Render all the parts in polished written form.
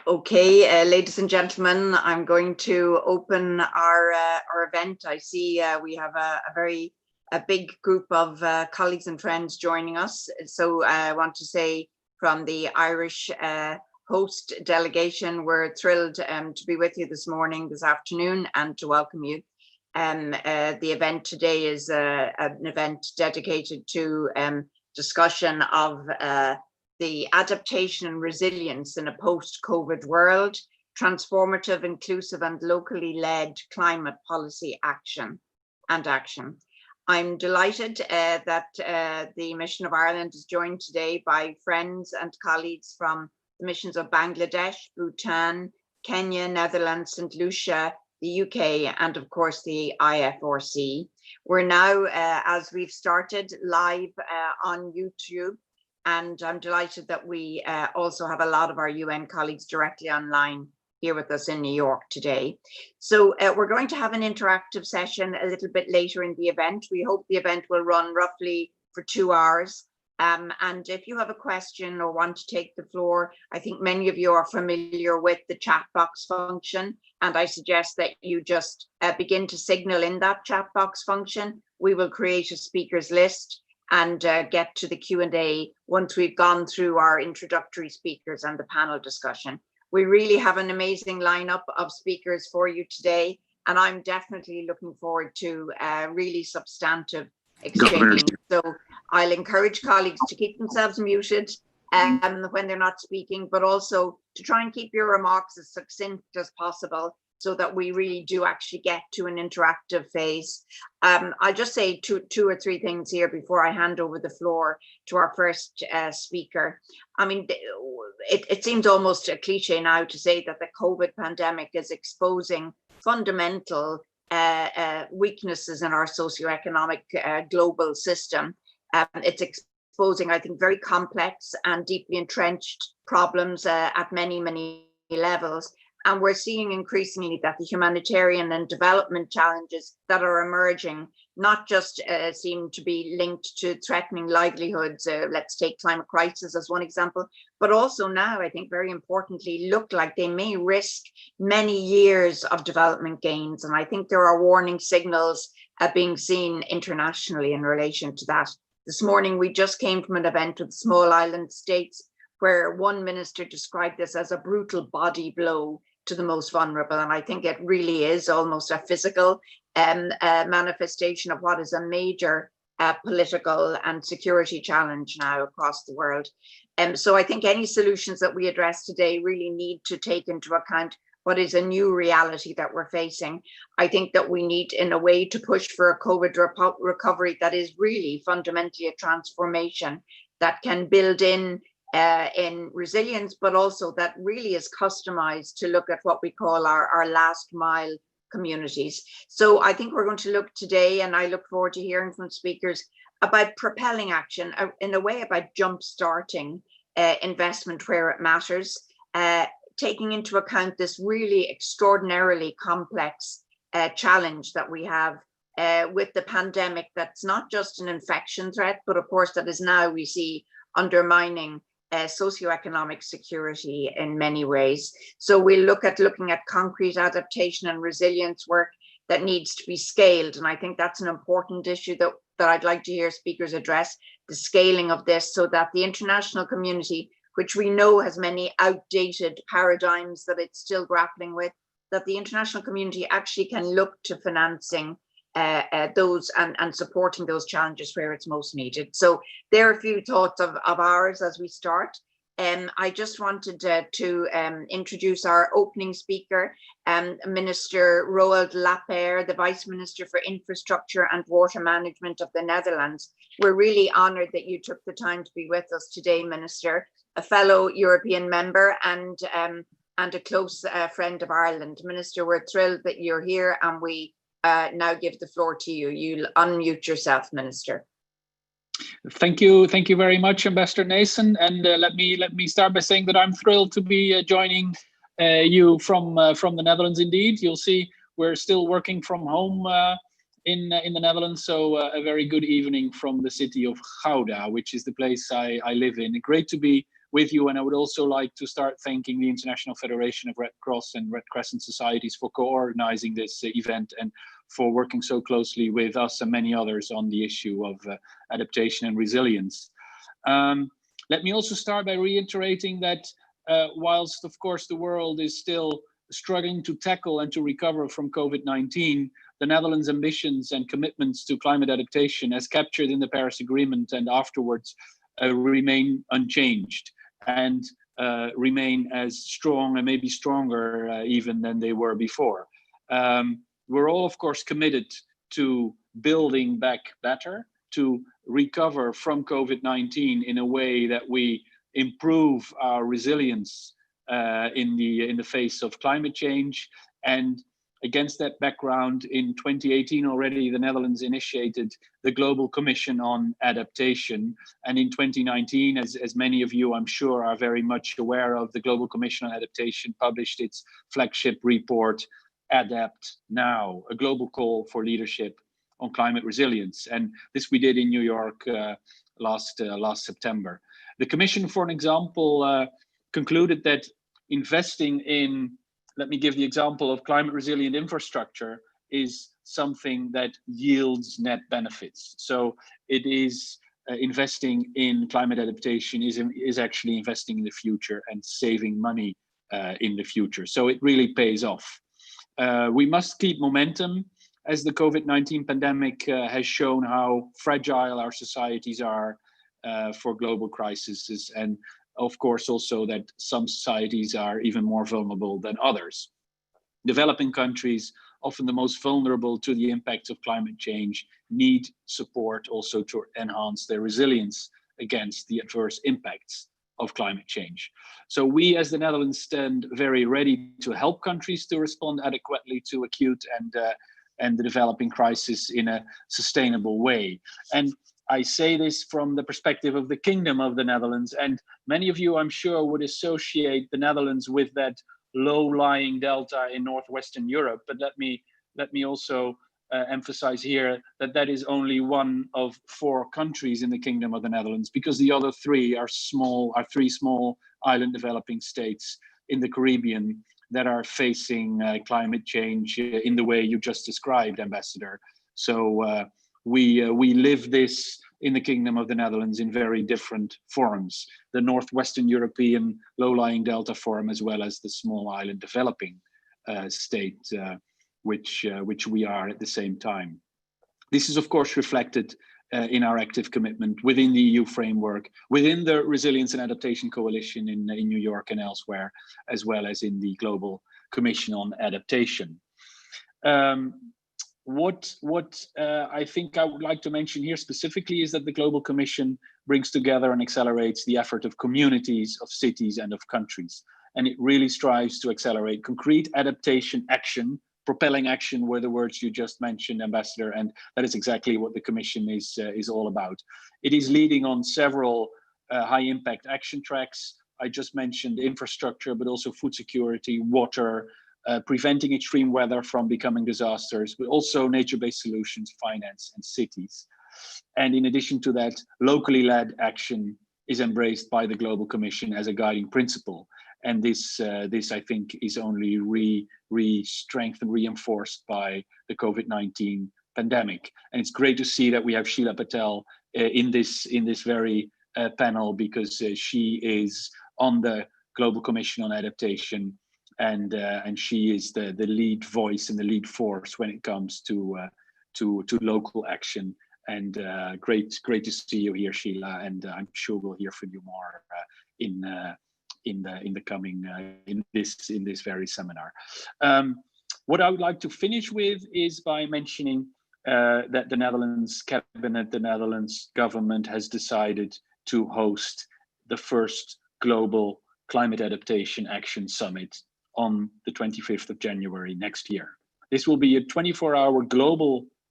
Okay, ladies and gentlemen, I'm going to open our event. I see we have a big group of colleagues and friends joining us. So I want to say from the Irish host delegation, we're thrilled to be with you this afternoon, and to welcome you. The event today is an event dedicated to discussion of the adaptation and resilience in a post-COVID world, transformative, inclusive, and locally led climate policy action. I'm delighted that the Mission of Ireland is joined today by friends and colleagues from the missions of Bangladesh, Bhutan, Kenya, Netherlands, St. Lucia, the UK, and of course the IFRC. We're now, as we've started, live on YouTube. And I'm delighted that we also have a lot of our UN colleagues directly online here with us in New York today. So we're going to have an interactive session a little bit later in the event. We hope the event will run roughly for 2 hours. And if you have a question or want to take the floor, I think many of you are familiar with the chat box function. And I suggest that you just begin to signal in that chat box function. We will create a speakers list and get to the Q&A once we've gone through our introductory speakers and the panel discussion. We really have an amazing lineup of speakers for you today, and I'm definitely looking forward to a really substantive exchange. So I'll encourage colleagues to keep themselves muted when they're not speaking, but also to try and keep your remarks as succinct as possible, so that we really do actually get to an interactive phase. I'll just say two or three things here before I hand over the floor to our first speaker. I mean, it seems almost a cliche now to say that the COVID pandemic is exposing fundamental weaknesses in our socioeconomic global system. It's exposing, I think, very complex and deeply entrenched problems at many levels. And we're seeing increasingly that the humanitarian and development challenges that are emerging not just seem to be linked to threatening livelihoods. Let's take climate crisis as one example, but also now, I think very importantly, look like they may risk many years of development gains. And I think there are warning signals being seen internationally in relation to that. This morning, we just came from an event with small island states where one minister described this as a brutal body blow to the most vulnerable. And I think it really is almost a physical manifestation of what is a major political and security challenge now across the world. So I think any solutions that we address today really need to take into account what is a new reality that we're facing. I think that we need, in a way, to push for a COVID recovery that is really fundamentally a transformation that can build in resilience, but also that really is customized to look at what we call our last mile communities. So I think we're going to look today, and I look forward to hearing from speakers about propelling action, in a way about jump-starting investment where it matters, taking into account this really extraordinarily complex challenge that we have with the pandemic, that's not just an infection threat, but of course that is now, we see, undermining socioeconomic security in many ways. So we'll looking at concrete adaptation and resilience work that needs to be scaled. And I think that's an important issue that I'd like to hear speakers address, the scaling of this, so that the international community, which we know has many outdated paradigms that it's still grappling with, that the international community actually can look to financing those and supporting those challenges where it's most needed. So there are a few thoughts of ours as we start. I just wanted to introduce our opening speaker, Minister Roald Lapper, the Vice Minister for Infrastructure and Water Management of the Netherlands. We're really honoured that you took the time to be with us today, Minister, a fellow European member and a close friend of Ireland. Minister, we're thrilled that you're here, and we now give the floor to you. You'll unmute yourself, Minister. Thank you very much, Ambassador Nason. And let me start by saying that I'm thrilled to be joining you from the Netherlands. Indeed, you'll see we're still working from home in the Netherlands. So a very good evening from the city of Gouda, which is the place I live in. Great to be with you. And I would also like to start thanking the International Federation of Red Cross and Red Crescent Societies for co-organizing this event and for working so closely with us and many others on the issue of adaptation and resilience. Let me also start by reiterating that whilst, of course, the world is still struggling to tackle and to recover from COVID-19, the Netherlands' ambitions and commitments to climate adaptation, as captured in the Paris Agreement and afterwards, remain unchanged and remain as strong and maybe stronger even than they were before. We're all, of course, committed to building back better, to recover from COVID-19 in a way that we improve our resilience in the face of climate change. And against that background, in 2018 already, the Netherlands initiated the Global Commission on Adaptation. And in 2019, as many of you, I'm sure, are very much aware of, the Global Commission on Adaptation published its flagship report, Adapt Now, a global call for leadership on climate resilience. And this we did in New York last September. The Commission, for an example, concluded that investing in, let me give the example of climate resilient infrastructure, is something that yields net benefits. So it is investing in climate adaptation is actually investing in the future and saving money in the future. So it really pays off. We must keep momentum, as the COVID-19 pandemic has shown how fragile our societies are for global crises, and of course also that some societies are even more vulnerable than others. Developing countries, often the most vulnerable to the impacts of climate change, need support also to enhance their resilience against the adverse impacts of climate change. So we as the Netherlands stand very ready to help countries to respond adequately to acute and the developing crisis in a sustainable way. And I say this from the perspective of the Kingdom of the Netherlands, and many of you, I'm sure, would associate the Netherlands with that low-lying delta in northwestern Europe. But let me also emphasize here that that is only one of 4 countries in the Kingdom of the Netherlands, because the other 3 are three small island developing states in the Caribbean that are facing climate change in the way you just described, Ambassador. So we live this in the Kingdom of the Netherlands in very different forms. The Northwestern European low-lying delta form, as well as the small island developing state, which we are at the same time. This is, of course, reflected in our active commitment within the EU framework, within the Resilience and Adaptation Coalition in New York and elsewhere, as well as in the Global Commission on Adaptation. What I think I would like to mention here specifically is that the Global Commission brings together and accelerates the effort of communities, of cities, and of countries. And it really strives to accelerate concrete adaptation action. Propelling action were the words you just mentioned, Ambassador, and that is exactly what the Commission is all about. It is leading on several high-impact action tracks. I just mentioned infrastructure, but also food security, water, preventing extreme weather from becoming disasters, but also nature-based solutions, finance, and cities. And in addition to that, locally led action is embraced by the Global Commission as a guiding principle. And this I think is only strengthened, reinforced by the COVID-19 pandemic. And it's great to see that we have Sheila Patel in this very panel, because she is on the Global Commission on Adaptation, and she is the lead voice and the lead force when it comes to local action. And great to see you here, Sheila. And I'm sure we'll hear from you more in the coming in this very seminar. What I would like to finish with is by mentioning that the Netherlands cabinet, the Netherlands government has decided to host the first global climate adaptation action summit on the 25th of January next year. This will be a 24-hour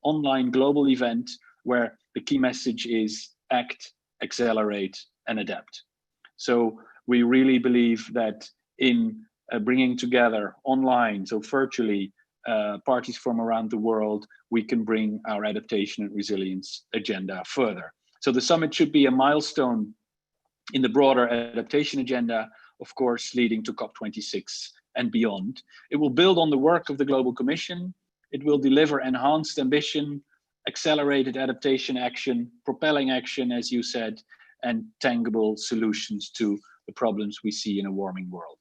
online global event where the key message is act, accelerate, and adapt. So we really believe that in bringing together online, so virtually, parties from around the world, we can bring our adaptation and resilience agenda further. So the summit should be a milestone in the broader adaptation agenda, of course, leading to COP26 and beyond. It will build on the work of the Global Commission. It will deliver enhanced ambition, accelerated adaptation action, propelling action, as you said, and tangible solutions to the problems we see in a warming world.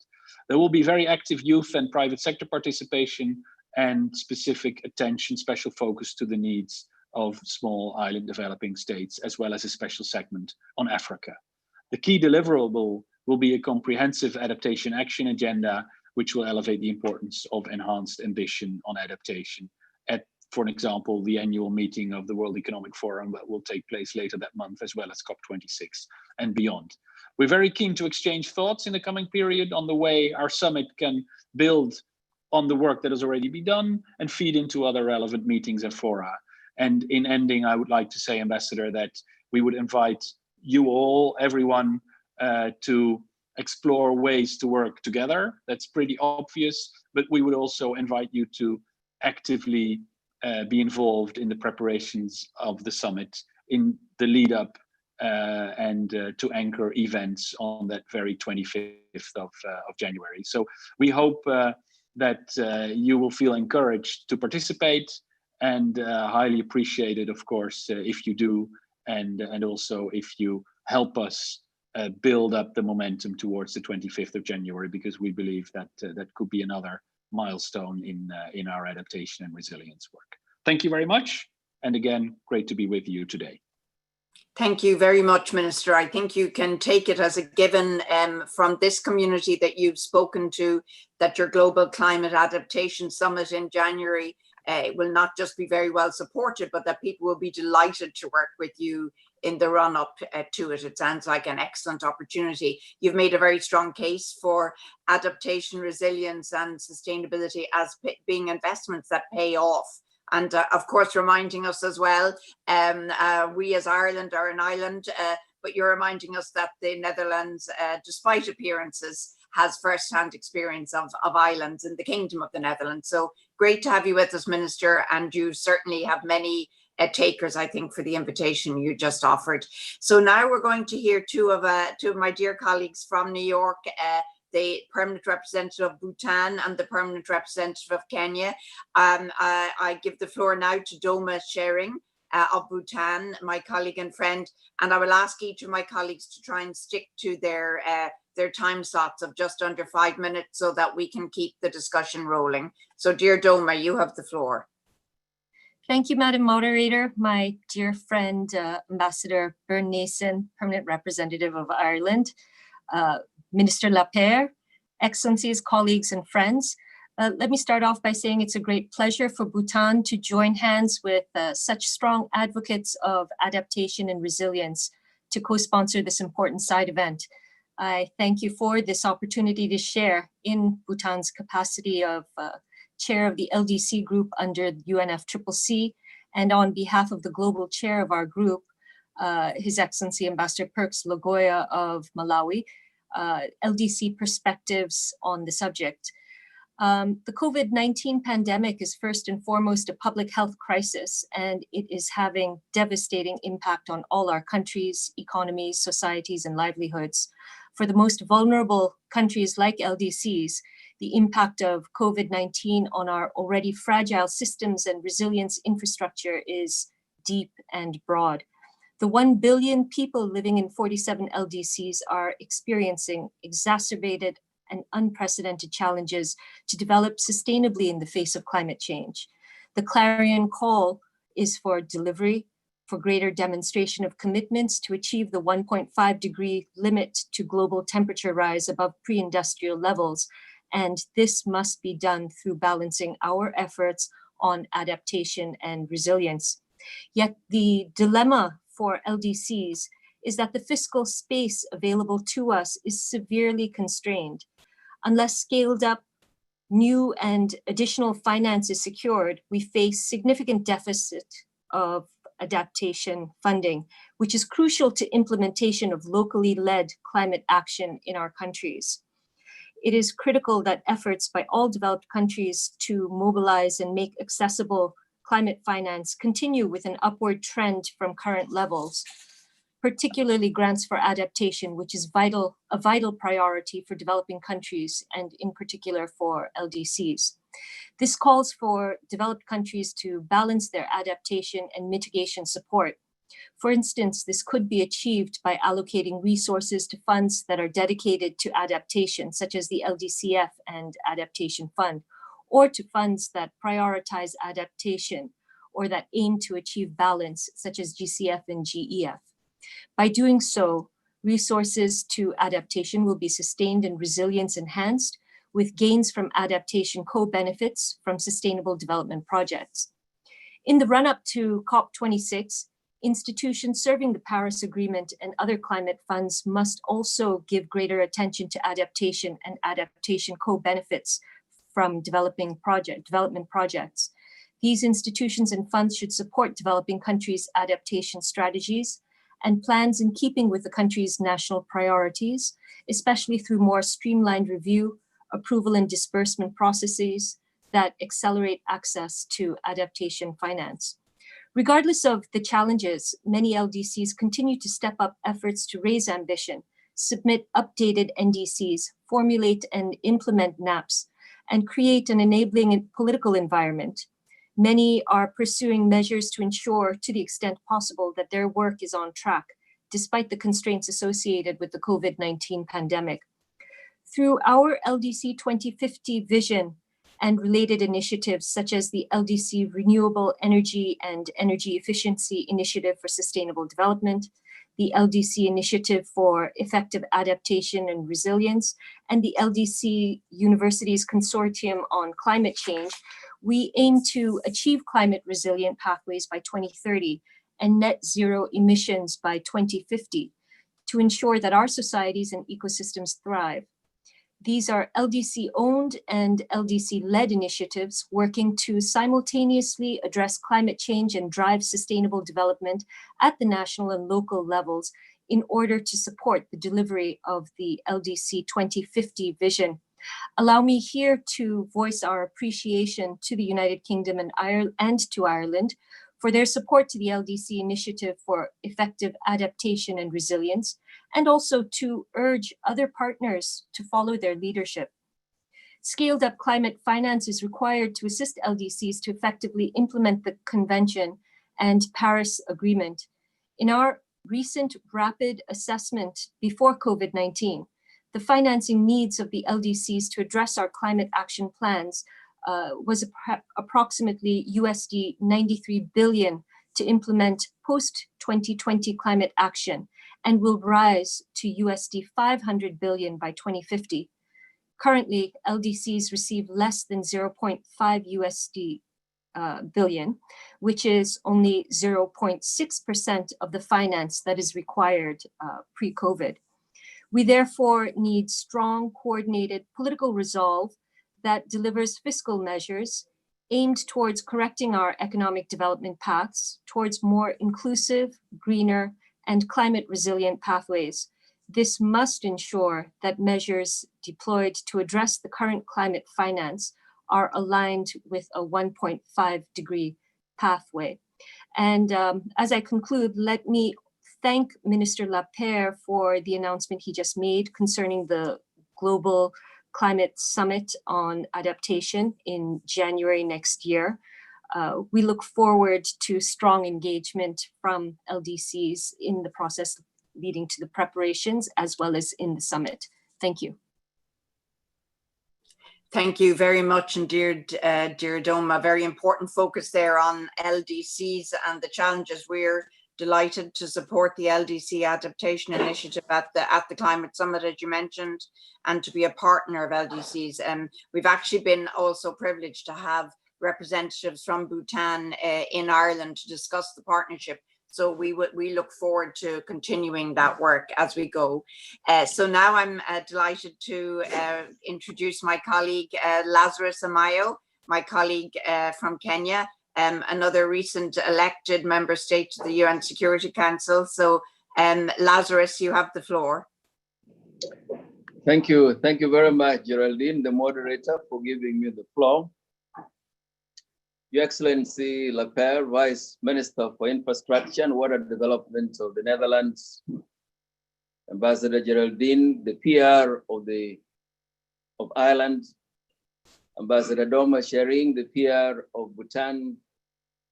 There will be very active youth and private sector participation and specific attention, special focus to the needs of small island developing states, as well as a special segment on Africa. The key deliverable will be a comprehensive adaptation action agenda, which will elevate the importance of enhanced ambition on adaptation at, for example, the annual meeting of the World Economic Forum that will take place later that month, as well as COP26 and beyond. We're very keen to exchange thoughts in the coming period on the way our summit can build on the work that has already been done and feed into other relevant meetings and fora. And in ending, I would like to say, Ambassador, that we would invite you all, everyone, to explore ways to work together. That's pretty obvious, but we would also invite you to actively be involved in the preparations of the summit, in the lead up and to anchor events on that very 25th of January. So we hope that you will feel encouraged to participate, and highly appreciated, of course, if you do, and also if you help us build up the momentum towards the 25th of January, because we believe that that could be another milestone in our adaptation and resilience work. Thank you very much, and again, great to be with you today. Thank you very much, Minister. I think you can take it as a given from this community that you've spoken to, that your Global Climate Adaptation Summit in January will not just be very well supported, but that people will be delighted to work with you in the run-up to it. It sounds like an excellent opportunity. You've made a very strong case for adaptation, resilience and sustainability as being investments that pay off. And of course, reminding us as well, we as Ireland are an island, but you're reminding us that the Netherlands, despite appearances, has first-hand experience of islands in the Kingdom of the Netherlands. So great to have you with us, Minister, and you certainly have many takers, I think, for the invitation you just offered. So now we're going to hear two of my dear colleagues from New York, the permanent representative of Bhutan and the permanent representative of Kenya. I give the floor now to Doma Shering of Bhutan, my colleague and friend, and I will ask each of my colleagues to try and stick to their time slots of just under 5 minutes so that we can keep the discussion rolling. So dear Doma, you have the floor. Thank you, Madam Moderator. My dear friend, Ambassador Bernd Naesen, permanent representative of Ireland, Minister Lapierre, Excellencies, colleagues, and friends. Let me start off by saying it's a great pleasure for Bhutan to join hands with such strong advocates of adaptation and resilience to co-sponsor this important side event. I thank you for this opportunity to share in Bhutan's capacity of chair of the LDC group under UNFCCC, and on behalf of the global chair of our group, His Excellency Ambassador Perks Lagoya of Malawi, LDC perspectives on the subject. The COVID-19 pandemic is first and foremost a public health crisis, and it is having devastating impact on all our countries, economies, societies, and livelihoods. For the most vulnerable countries like LDCs, the impact of COVID-19 on our already fragile systems and resilience infrastructure is deep and broad. The 1 billion people living in 47 LDCs are experiencing exacerbated and unprecedented challenges to develop sustainably in the face of climate change. The clarion call is for delivery, for greater demonstration of commitments to achieve the 1.5 degree limit to global temperature rise above pre-industrial levels. And this must be done through balancing our efforts on adaptation and resilience. Yet the dilemma for LDCs is that the fiscal space available to us is severely constrained. Unless scaled up, new and additional finance is secured, we face significant deficit of adaptation funding, which is crucial to implementation of locally led climate action in our countries. It is critical that efforts by all developed countries to mobilize and make accessible climate finance continue with an upward trend from current levels. particularly grants for adaptation, which is a vital priority for developing countries and in particular for LDCs. This calls for developed countries to balance their adaptation and mitigation support. For instance, this could be achieved by allocating resources to funds that are dedicated to adaptation, such as the LDCF and Adaptation Fund, or to funds that prioritize adaptation or that aim to achieve balance, such as GCF and GEF. By doing so, resources to adaptation will be sustained and resilience enhanced, with gains from adaptation co-benefits from sustainable development projects. In the run-up to COP26, institutions serving the Paris Agreement and other climate funds must also give greater attention to adaptation and adaptation co-benefits from development projects. These institutions and funds should support developing countries' adaptation strategies and plans in keeping with the country's national priorities, especially through more streamlined review, approval and disbursement processes that accelerate access to adaptation finance. Regardless of the challenges, many LDCs continue to step up efforts to raise ambition, submit updated NDCs, formulate and implement NAPs, and create an enabling political environment. Many are pursuing measures to ensure, to the extent possible, that their work is on track, despite the constraints associated with the COVID-19 pandemic. Through our LDC 2050 vision and related initiatives, such as the LDC Renewable Energy and Energy Efficiency Initiative for Sustainable Development, the LDC Initiative for Effective Adaptation and Resilience, and the LDC Universities Consortium on Climate Change, we aim to achieve climate resilient pathways by 2030 and net zero emissions by 2050 to ensure that our societies and ecosystems thrive. These are LDC-owned and LDC-led initiatives working to simultaneously address climate change and drive sustainable development at the national and local levels in order to support the delivery of the LDC 2050 vision. Allow me here to voice our appreciation to the United Kingdom and to Ireland for their support to the LDC initiative for effective adaptation and resilience, and also to urge other partners to follow their leadership. Scaled up climate finance is required to assist LDCs to effectively implement the Convention and Paris Agreement. In our recent rapid assessment before COVID-19, the financing needs of the LDCs to address our climate action plans was approximately USD 93 billion to implement post-2020 climate action, and will rise to USD 500 billion by 2050. Currently, LDCs receive less than 0.5 USD billion, which is only 0.6% of the finance that is required pre-COVID. We therefore need strong, coordinated political resolve that delivers fiscal measures aimed towards correcting our economic development paths towards more inclusive, greener, and climate resilient pathways. This must ensure that measures deployed to address the current climate finance are aligned with a 1.5 degree pathway. And as I conclude, let me thank Minister Lapierre for the announcement he just made concerning the Global Climate Summit on Adaptation in January next year. We look forward to strong engagement from LDCs in the process leading to the preparations as well as in the summit. Thank you. Thank you very much indeed, dear Doma. A very important focus there on LDCs and the challenges. We're delighted to support the LDC Adaptation Initiative at the Climate Summit, as you mentioned, and to be a partner of LDCs. We've actually been also privileged to have representatives from Bhutan in Ireland to discuss the partnership. So we look forward to continuing that work as we go. So now I'm delighted to introduce my colleague, Lazarus Amayo, my colleague from Kenya, another recent elected member state to the UN Security Council. So Lazarus, you have the floor. Thank you very much, Geraldine, the moderator, for giving me the floor. Your Excellency Lapierre, Vice Minister for Infrastructure and Water Development of the Netherlands, Ambassador Geraldine, the PR of Ireland, Ambassador Doma Shering, the PR of Bhutan,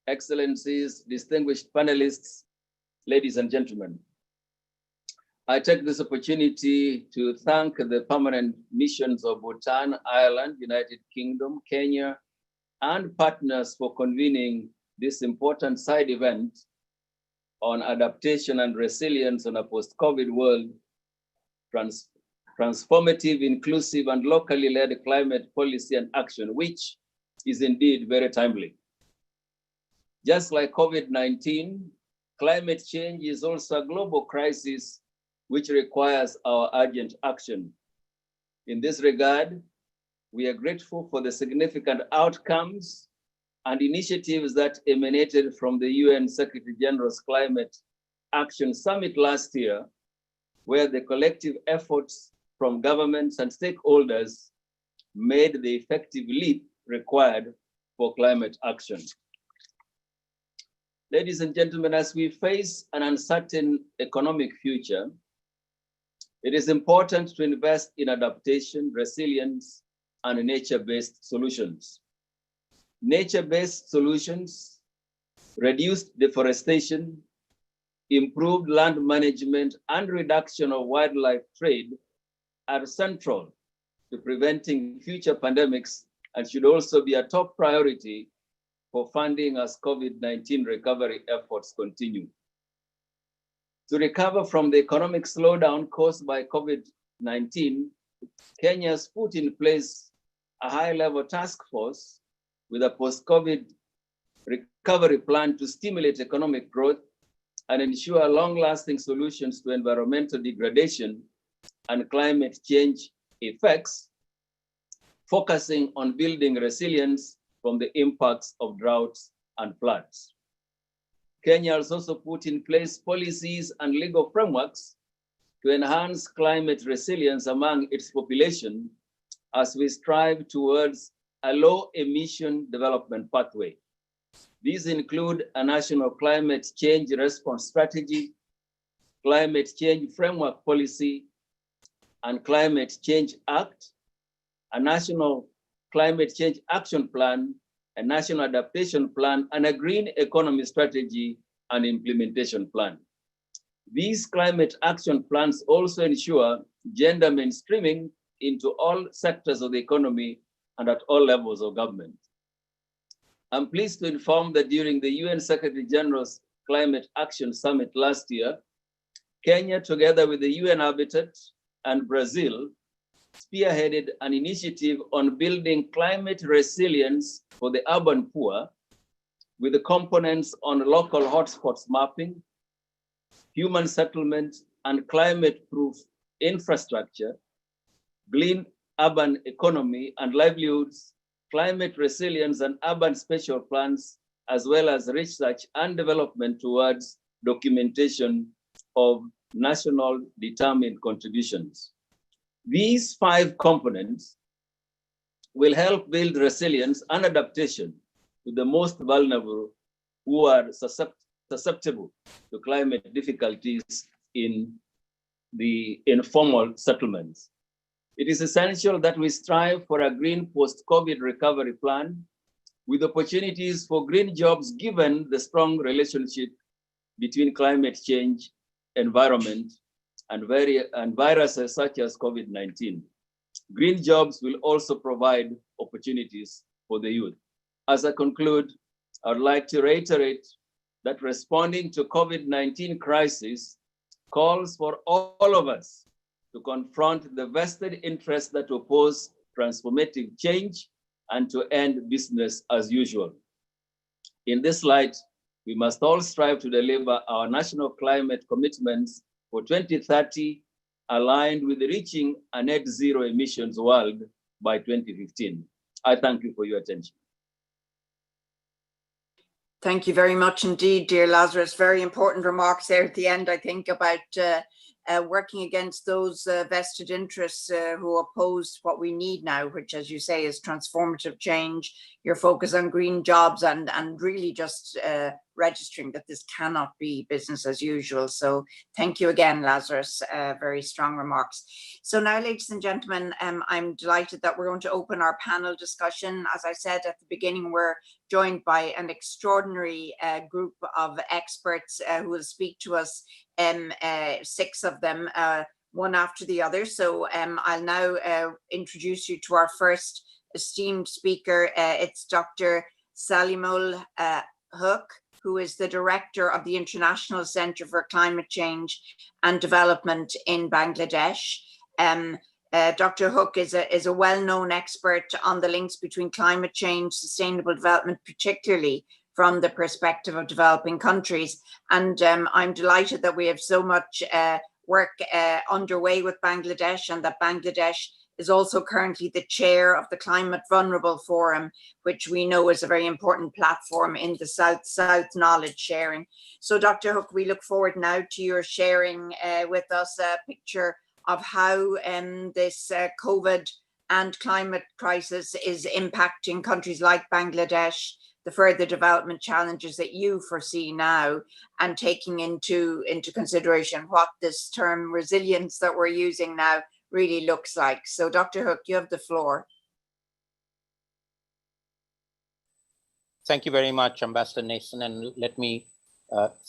Excellencies, distinguished panelists, ladies and gentlemen. I take this opportunity to thank the permanent missions of Bhutan, Ireland, United Kingdom, Kenya, and partners for convening this important side event on adaptation and resilience on a post-COVID world, transformative, inclusive, and locally led climate policy and action, which is indeed very timely. Just like COVID-19, climate change is also a global crisis which requires our urgent action. In this regard, we are grateful for the significant outcomes and initiatives that emanated from the UN Secretary General's Climate Action Summit last year, where the collective efforts from governments and stakeholders made the effective leap required for climate action. Ladies and gentlemen, as we face an uncertain economic future, it is important to invest in adaptation, resilience, and nature-based solutions. Nature-based solutions, reduced deforestation, improved land management, and reduction of wildlife trade are central to preventing future pandemics and should also be a top priority for funding as COVID-19 recovery efforts continue. To recover from the economic slowdown caused by COVID-19, Kenya has put in place a high-level task force with a post-COVID recovery plan to stimulate economic growth and ensure long-lasting solutions to environmental degradation and climate change effects, focusing on building resilience from the impacts of droughts and floods. Kenya has also put in place policies and legal frameworks to enhance climate resilience among its population as we strive towards a low-emission development pathway. These include a national climate change response strategy, climate change framework policy, and climate change act, a national climate change action plan, a national adaptation plan, and a green economy strategy and implementation plan. These climate action plans also ensure gender mainstreaming into all sectors of the economy and at all levels of government. I'm pleased to inform that during the UN Secretary General's Climate Action Summit last year, Kenya, together with the UN Habitat and Brazil, spearheaded an initiative on building climate resilience for the urban poor with the components on local hotspots mapping, human settlement, and climate-proof infrastructure, green urban economy and livelihoods, climate resilience and urban spatial plans, as well as research and development towards documentation of national determined contributions. These 5 components will help build resilience and adaptation to the most vulnerable who are susceptible to climate difficulties in the informal settlements. It is essential that we strive for a green post-COVID recovery plan with opportunities for green jobs given the strong relationship between climate change, environment, and viruses such as COVID-19. Green jobs will also provide opportunities for the youth. As I conclude, I would like to reiterate that responding to COVID-19 crisis calls for all of us to confront the vested interests that oppose transformative change and to end business as usual. In this light, we must all strive to deliver our national climate commitments for 2030, aligned with reaching a net zero emissions world by 2015. I thank you for your attention. Thank you very much indeed, dear Lazarus. Very important remarks there at the end, I think, about working against those vested interests who oppose what we need now, which, as you say, is transformative change, your focus on green jobs, and really just registering that this cannot be business as usual. So thank you again, Lazarus, very strong remarks. So now, ladies and gentlemen, I'm delighted that we're going to open our panel discussion. As I said at the beginning, we're joined by an extraordinary group of experts who will speak to us, 6 of them, one after the other. So I'll now introduce you to our first esteemed speaker. It's Dr. Salimul Hook, who is the director of the International Center for Climate Change and Development in Bangladesh. Dr. Hook is a well-known expert on the links between climate change, sustainable development, particularly from the perspective of developing countries. And I'm delighted that we have so much work underway with Bangladesh, and that Bangladesh is also currently the chair of the Climate Vulnerable Forum, which we know is a very important platform in the South-South knowledge sharing. So Dr. Hook, we look forward now to your sharing with us a picture of how this COVID and climate crisis is impacting countries like Bangladesh, the further development challenges that you foresee now, and taking into consideration what this term resilience that we're using now really looks like. So Dr. Hook, you have the floor. Thank you very much, Ambassador Nason, and let me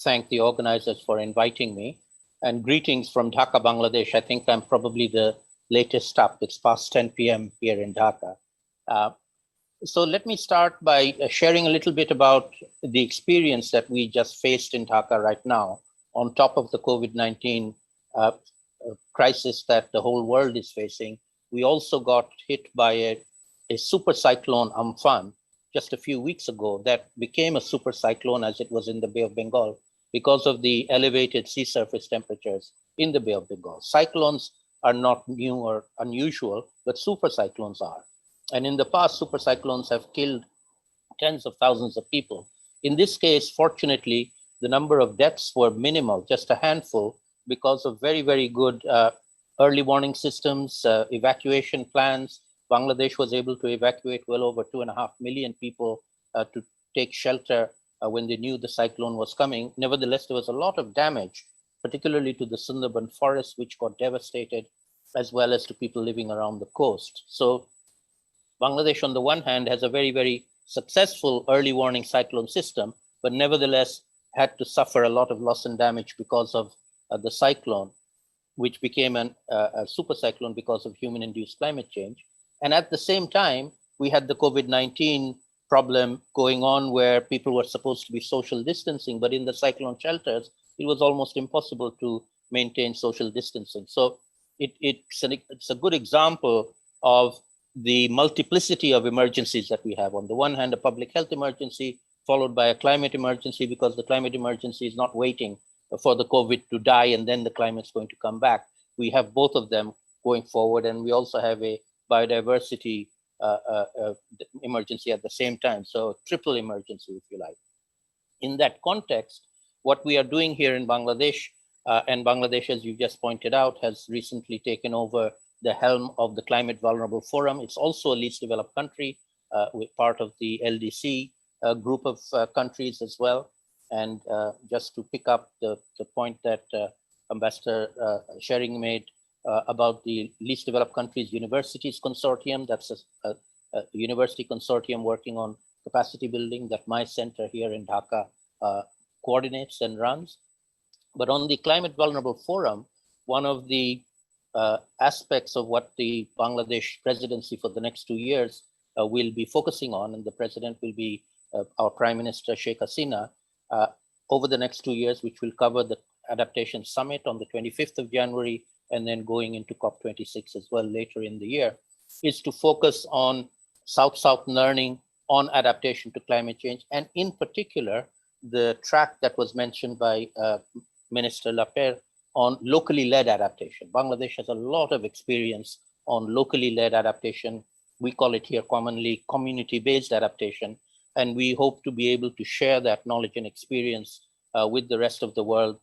thank the organizers for inviting me. And greetings from Dhaka, Bangladesh. I think I'm probably the latest up. It's past 10 p.m. here in Dhaka. So let me start by sharing a little bit about the experience that we just faced in Dhaka right now, on top of the COVID-19 crisis that the whole world is facing. We also got hit by a super cyclone Amphan just a few weeks ago that became a super cyclone as it was in the Bay of Bengal because of the elevated sea surface temperatures in the Bay of Bengal. Cyclones are not new or unusual, but super cyclones are. And in the past, super cyclones have killed tens of thousands of people. In this case, fortunately, the number of deaths were minimal, just a handful, because of very, very good early warning systems, evacuation plans. Bangladesh was able to evacuate well over 2.5 million people to take shelter when they knew the cyclone was coming. Nevertheless, there was a lot of damage, particularly to the Sundarban forest, which got devastated, as well as to people living around the coast. So Bangladesh, on the one hand, has a very, very successful early warning cyclone system, but nevertheless had to suffer a lot of loss and damage because of the cyclone, which became a super cyclone because of human-induced climate change. And at the same time, we had the COVID-19 problem going on where people were supposed to be social distancing, but in the cyclone shelters, it was almost impossible to maintain social distancing. So it's a good example of the multiplicity of emergencies that we have. On the one hand, a public health emergency, followed by a climate emergency, because the climate emergency is not waiting for the COVID to die and then the climate's going to come back. We have both of them going forward, and we also have a biodiversity emergency at the same time. So triple emergency, if you like. In that context, what we are doing here in Bangladesh, and Bangladesh, as you just pointed out, has recently taken over the helm of the Climate Vulnerable Forum. It's also a least developed country with part of the LDC group of countries as well. And just to pick up the point that Ambassador Shering made about the least developed countries universities consortium, that's a university consortium working on capacity building that my center here in Dhaka coordinates and runs. But on the Climate Vulnerable Forum, one of the aspects of what the Bangladesh presidency for the next 2 years will be focusing on, and the president will be our Prime Minister Sheikh Hasina, over the next 2 years, which will cover the Adaptation Summit on the 25th of January, and then going into COP26 as well later in the year, is to focus on South-South learning on adaptation to climate change, and in particular, the track that was mentioned by Minister Lapierre on locally led adaptation. Bangladesh has a lot of experience on locally led adaptation. We call it here commonly community-based adaptation, and we hope to be able to share that knowledge and experience with the rest of the world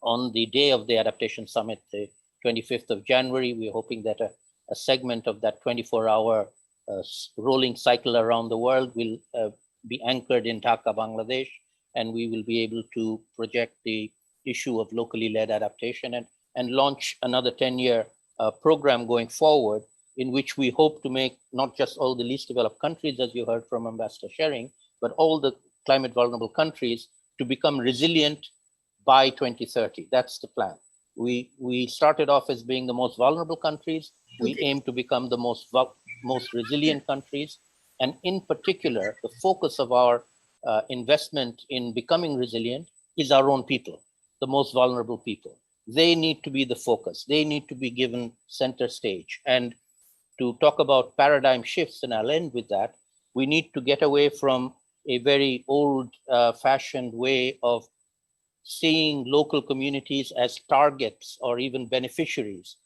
on the day of the Adaptation Summit, the 25th of January. We're hoping that a segment of that 24-hour rolling cycle around the world will be anchored in Dhaka, Bangladesh, and we will be able to project the issue of locally led adaptation and launch another 10-year program going forward, in which we hope to make not just all the least developed countries, as you heard from Ambassador Shering, but all the climate vulnerable countries to become resilient by 2030. That's the plan. We started off as being the most vulnerable countries. We aim to become the most resilient countries. And in particular, the focus of our investment in becoming resilient is our own people, the most vulnerable people. They need to be the focus. They need to be given center stage. And to talk about paradigm shifts, and I'll end with that, we need to get away from a very old-fashioned way of seeing local communities as targets or even beneficiaries.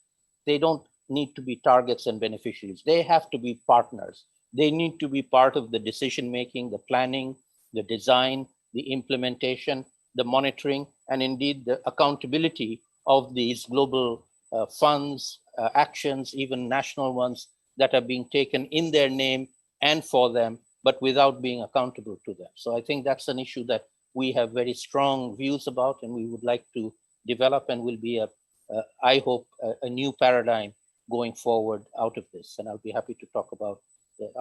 They don't need to be targets and beneficiaries. They have to be partners. They need to be part of the decision-making, the planning, the design, the implementation, the monitoring, and indeed the accountability of these global funds, actions, even national ones that are being taken in their name and for them, but without being accountable to them. So I think that's an issue that we have very strong views about, and we would like to develop, and will be, I hope, a new paradigm going forward out of this. And I'll be happy to talk about,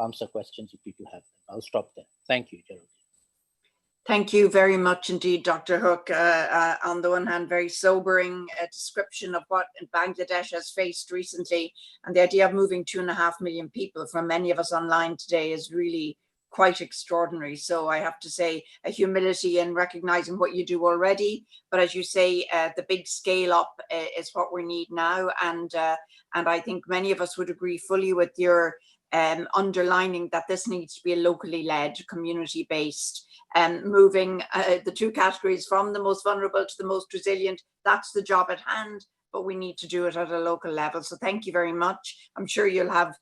answer questions if people have them. I'll stop there. Thank you, Geraldine. Thank you very much indeed, Dr. Hook. On the one hand, very sobering description of what Bangladesh has faced recently, and the idea of moving 2.5 million people from many of us online today is really quite extraordinary. So I have to say, a humility in recognizing what you do already, but as you say, the big scale up is what we need now, and I think many of us would agree fully with your underlining that this needs to be a locally led, community-based, moving the two categories from the most vulnerable to the most resilient. That's the job at hand, but we need to do it at a local level. So thank you very much. I'm sure you'll have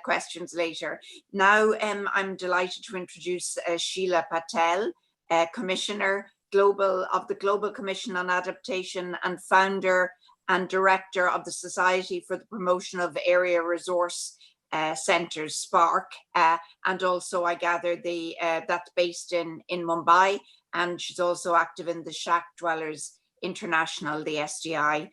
questions later. Now, I'm delighted to introduce Sheila Patel, Commissioner of the Global Commission on Adaptation and founder and director of the Society for the Promotion of Area Resource Centres, SPARC, and also I gather that's based in Mumbai, and she's also active in the Shack Dwellers International, the SDI.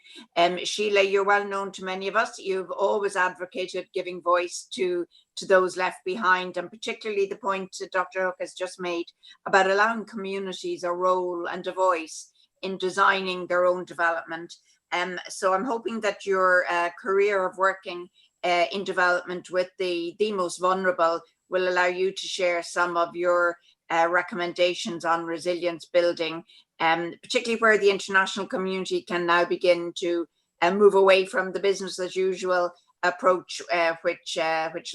Sheila, you're well known to many of us. You've always advocated giving voice to those left behind, and particularly the point that Dr. Hook has just made about allowing communities a role and a voice in designing their own development. So I'm hoping that your career of working in development with the most vulnerable will allow you to share some of your recommendations on resilience building, particularly where the international community can now begin to move away from the business as usual approach, which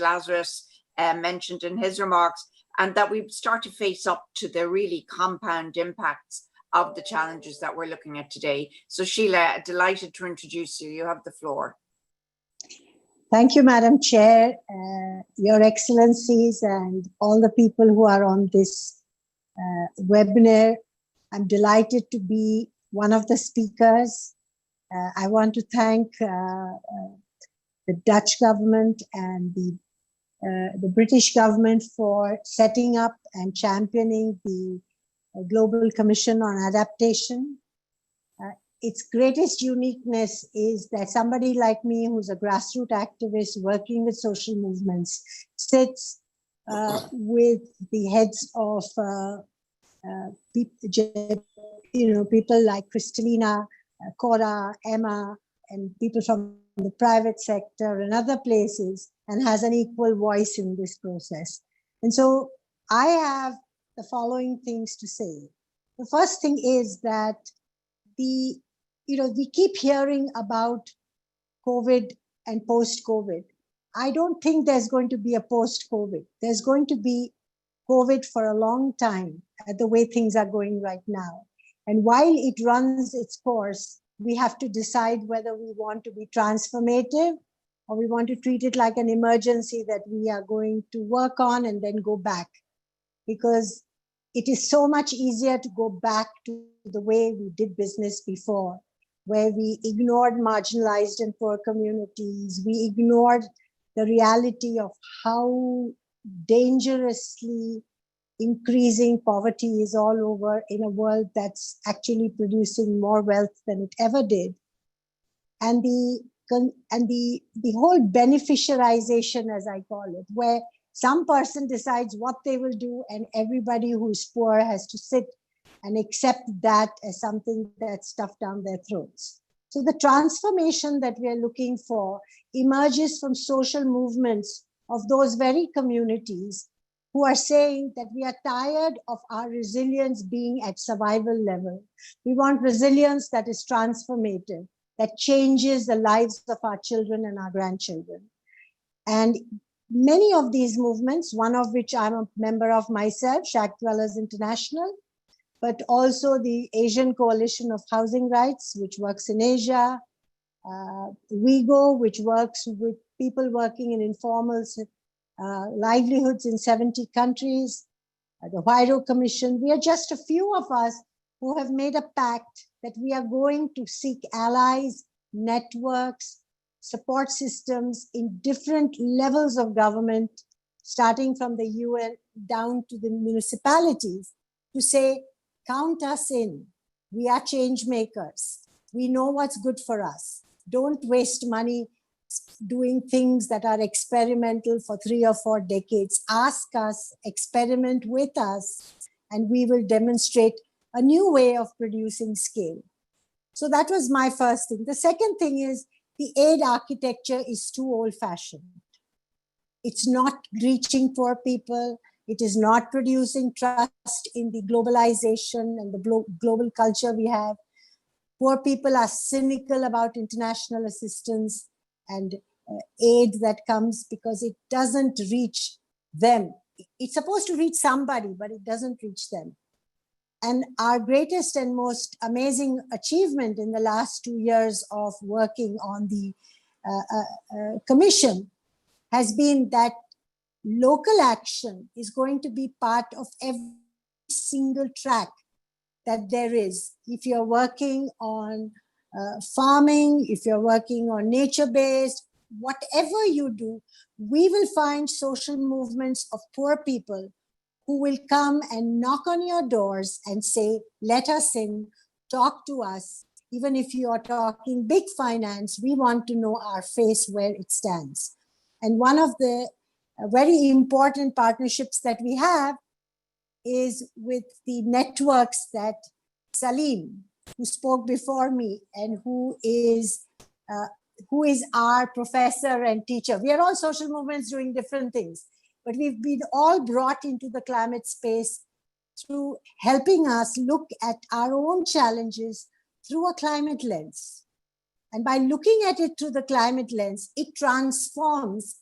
Lazarus mentioned in his remarks, and that we start to face up to the really compound impacts of the challenges that we're looking at today. So Sheila, delighted to introduce you. You have the floor. Thank you, Madam Chair, Your Excellencies, and all the people who are on this webinar. I'm delighted to be one of the speakers. I want to thank the Dutch government and the British government for setting up and championing the Global Commission on Adaptation. Its greatest uniqueness is that somebody like me, who's a grassroots activist working with social movements, sits with the heads of people like Kristalina, Cora, Emma, and people from the private sector and other places, and has an equal voice in this process. And so I have the following things to say. The first thing is that we keep hearing about COVID and post-COVID. I don't think there's going to be a post-COVID. There's going to be COVID for a long time at the way things are going right now. And while it runs its course, we have to decide whether we want to be transformative or we want to treat it like an emergency that we are going to work on and then go back. Because it is so much easier to go back to the way we did business before where we ignored marginalized and poor communities. We ignored the reality of how dangerously increasing poverty is all over in a world that's actually producing more wealth than it ever did. And the whole beneficiarization, as I call it, where some person decides what they will do and everybody who's poor has to sit and accept that as something that's stuffed down their throats. So the transformation that we are looking for emerges from social movements of those very communities who are saying that we are tired of our resilience being at survival level. We want resilience that is transformative, that changes the lives of our children and our grandchildren. And many of these movements, one of which I'm a member of myself, Shack Dwellers International, but also the Asian Coalition of Housing Rights, which works in Asia, WIGO, which works with people working in informal livelihoods in 70 countries, the Huayro Commission. We are just a few of us who have made a pact that we are going to seek allies, networks, support systems in different levels of government, starting from the UN down to the municipalities, to say, count us in. We are change makers. We know what's good for us. Don't waste money doing things that are experimental for 3 or 4 decades. Ask us, experiment with us, and we will demonstrate a new way of producing scale. So that was my first thing. The second thing is the aid architecture is too old-fashioned. It's not reaching poor people. It is not producing trust in the globalization and the global culture we have. Poor people are cynical about international assistance and aid that comes because it doesn't reach them. It's supposed to reach somebody, but it doesn't reach them. And our greatest and most amazing achievement in the last 2 years of working on the commission has been that local action is going to be part of every single track that there is. If you're working on farming, if you're working on nature-based, whatever you do, we will find social movements of poor people who will come and knock on your doors and say, let us in, talk to us. Even if you are talking big finance, we want to know our face where it stands. And one of the very important partnerships that we have is with the networks that Salim, who spoke before me and who is our professor and teacher. We are all social movements doing different things, but we've been all brought into the climate space through helping us look at our own challenges through a climate lens. And by looking at it through the climate lens, it transforms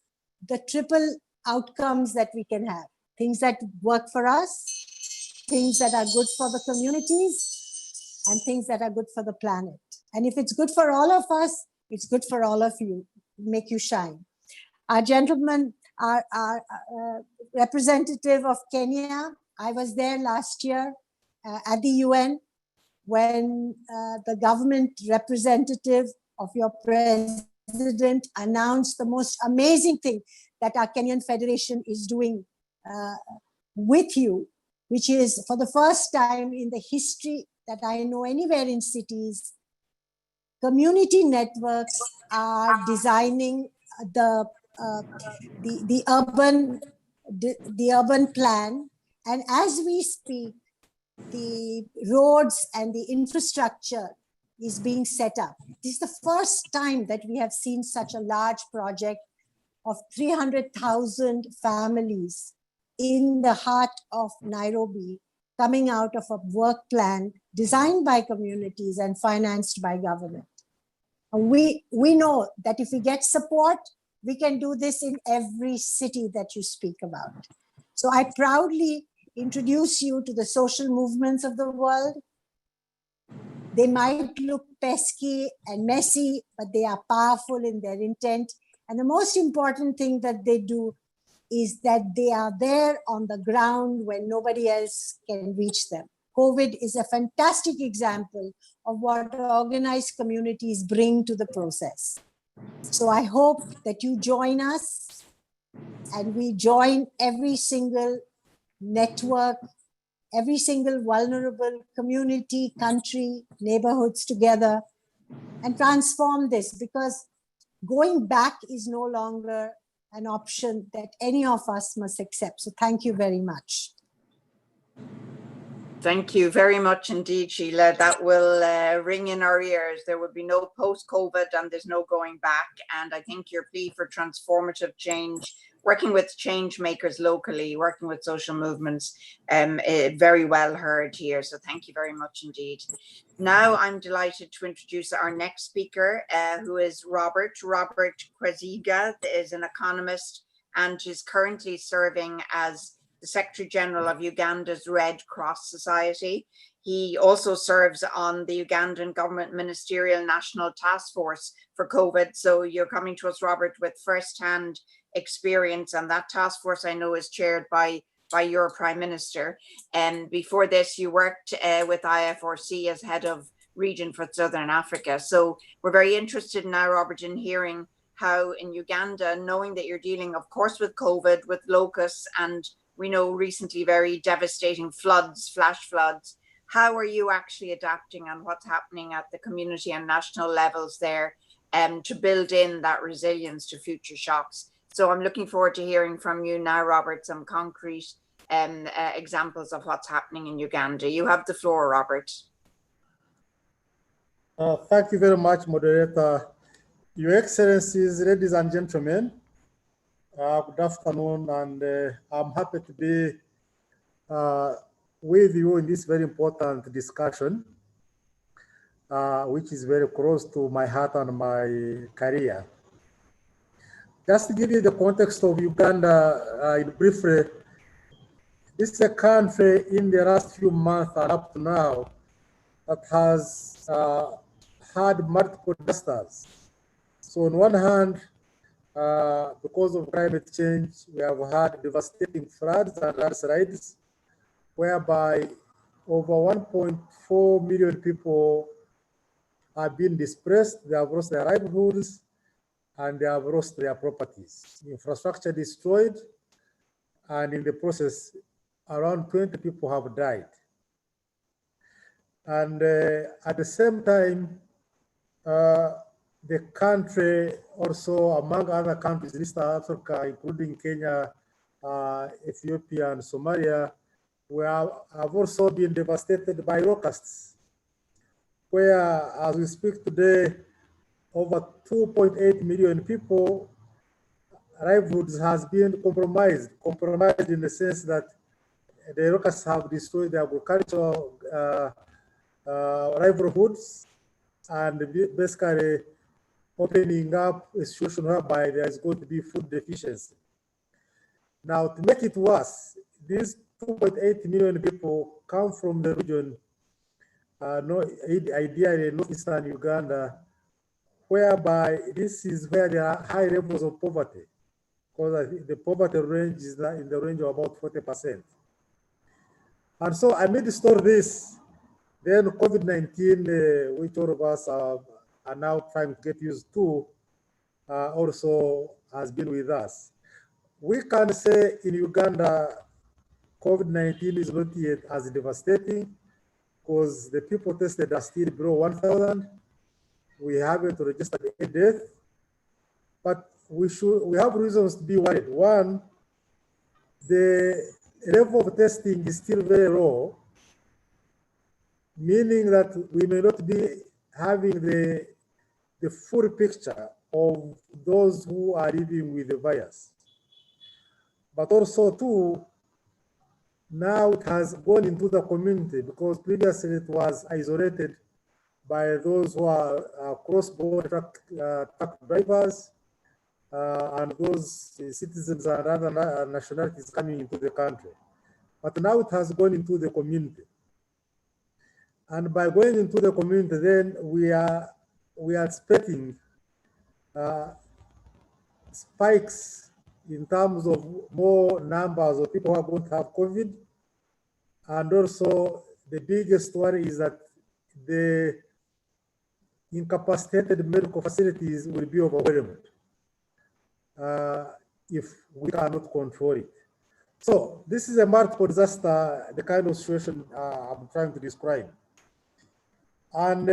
the triple outcomes that we can have. Things that work for us, things that are good for the communities, and things that are good for the planet. And if it's good for all of us, it's good for all of you, make you shine. Our gentleman, our representative of Kenya, I was there last year at the UN when the government representative of your president announced the most amazing thing that our Kenyan Federation is doing with you, which is for the first time in the history that I know anywhere in cities, community networks are designing the urban plan. And as we speak, the roads and the infrastructure is being set up. This is the first time that we have seen such a large project of 300,000 families in the heart of Nairobi, coming out of a work plan designed by communities and financed by government. And we know that if we get support, we can do this in every city that you speak about. So I proudly introduce you to the social movements of the world. They might look pesky and messy, but they are powerful in their intent. And the most important thing that they do is that they are there on the ground when nobody else can reach them. COVID is a fantastic example of what organized communities bring to the process. So I hope that you join us and we join every single network, every single vulnerable community, country, neighborhoods together and transform this, because going back is no longer an option that any of us must accept. So thank you very much. Thank you very much indeed, Sheila. That will ring in our ears. There will be no post-COVID and there's no going back. And I think your plea for transformative change, working with change makers locally, working with social movements, very well heard here. So thank you very much indeed. Now I'm delighted to introduce our next speaker, who is Robert. Robert Kwaziga is an economist and is currently serving as the Secretary General of Uganda's Red Cross Society. He also serves on the Ugandan Government Ministerial National Task Force for COVID. So you're coming to us, Robert, with first-hand experience, and that task force I know is chaired by your Prime Minister. And before this, you worked with IFRC as head of region for Southern Africa. So we're very interested now, Robert, in hearing how in Uganda, knowing that you're dealing, of course, with COVID, with locusts, and we know recently very devastating floods, flash floods. How are you actually adapting and what's happening at the community and national levels there to build in that resilience to future shocks? So I'm looking forward to hearing from you now, Robert, some concrete examples of what's happening in Uganda. You have the floor, Robert. Thank you very much, Moderator. Your Excellencies, ladies and gentlemen, good afternoon, and I'm happy to be with you in this very important discussion, which is very close to my heart and my career. Just to give you the context of Uganda briefly, this is a country in the last few months and up to now that has had multiple disasters. So on one hand, because of climate change, we have had devastating floods and landslides, whereby over 1.4 million people have been displaced. They have lost their livelihoods and they have lost their properties. Infrastructure destroyed, and in the process, around 20 people have died. And at the same time, the country also, among other countries in East Africa, including Kenya, Ethiopia, and Somalia, have also been devastated by locusts, where, as we speak today, over 2.8 million people, livelihoods has been compromised in the sense that the locusts have destroyed their agricultural livelihoods and basically opening up a situation whereby there is going to be food deficiency. Now, to make it worse, these 2.8 million people come from the region, ideally northeastern Uganda, whereby this is where there are high levels of poverty, because the poverty range is in the range of about 40%. And so amidst all this, then COVID-19, which all of us are now trying to get used to, also has been with us. We can say in Uganda, COVID-19 is not yet as devastating because the people tested are still below 1,000. We haven't registered a death, but we have reasons to be worried. One, the level of testing is still very low, meaning that we may not be having the full picture of those who are living with the virus. But also too, now it has gone into the community, because previously it was isolated by those who are cross-border truck drivers and those citizens and other nationalities coming into the country. But now it has gone into the community. And by going into the community, then we are expecting spikes in terms of more numbers of people who are going to have COVID, and also the biggest worry is that the incapacitated medical facilities will be overwhelmed if we cannot control it. So this is a multiple disaster, the kind of situation I'm trying to describe. And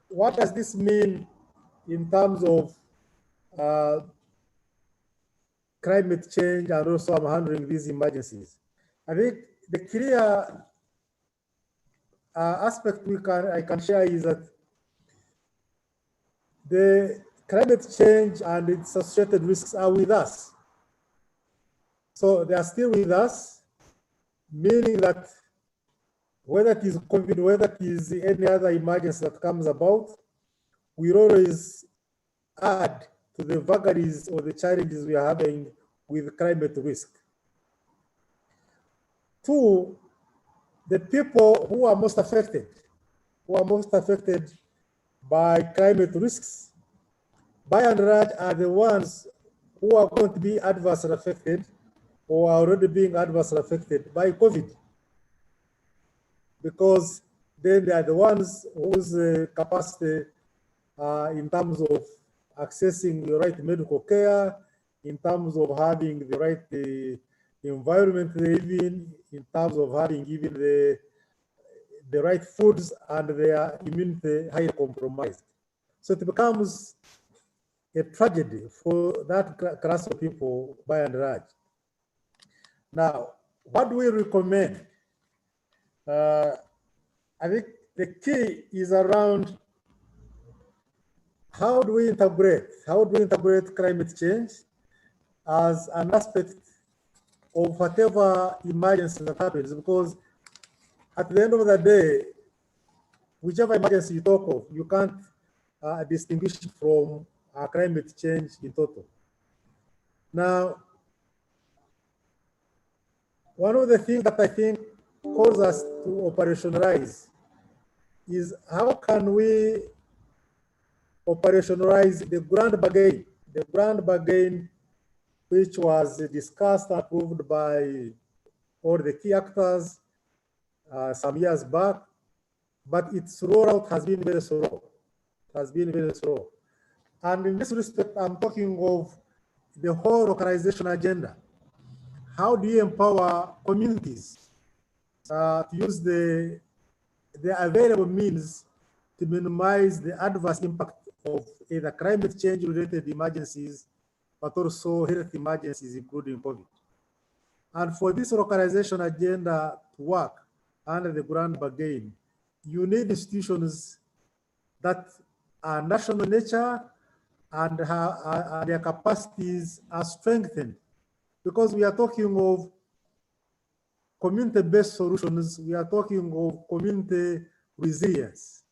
what does this mean in terms of climate change and also handling these emergencies? I think the clear aspect I can share is that the climate change and its associated risks are with us. So they are still with us, meaning that whether it is COVID, whether it is any other emergency that comes about, we always add to the vagaries or the challenges we are having with climate risk. Two, the people who are most affected by climate risks, by and large, are the ones who are going to be adversely affected or are already being adversely affected by COVID. Because then they are the ones whose capacity in terms of accessing the right medical care, in terms of having the right environment they live in terms of having even the right foods, and their immunity highly compromised. So it becomes a tragedy for that class of people by and large. Now, what do we recommend? I think the key is around how do we integrate climate change as an aspect of whatever emergency that happens, because at the end of the day, whichever emergency you talk of, you can't distinguish from climate change in total. Now, one of the things that I think calls us to operationalize is how can we operationalize the grand bargain which was discussed and approved by all the key actors some years back, but its rollout has been very slow. And in this respect, I'm talking of the whole localization agenda. How do you empower communities to use the available means to minimize the adverse impact of either climate change related emergencies, but also health emergencies, including COVID? And for this localization agenda to work under the grand bargain, you need institutions that are national in nature and their capacities are strengthened, because we are talking of community-based solutions. We are talking of community resilience.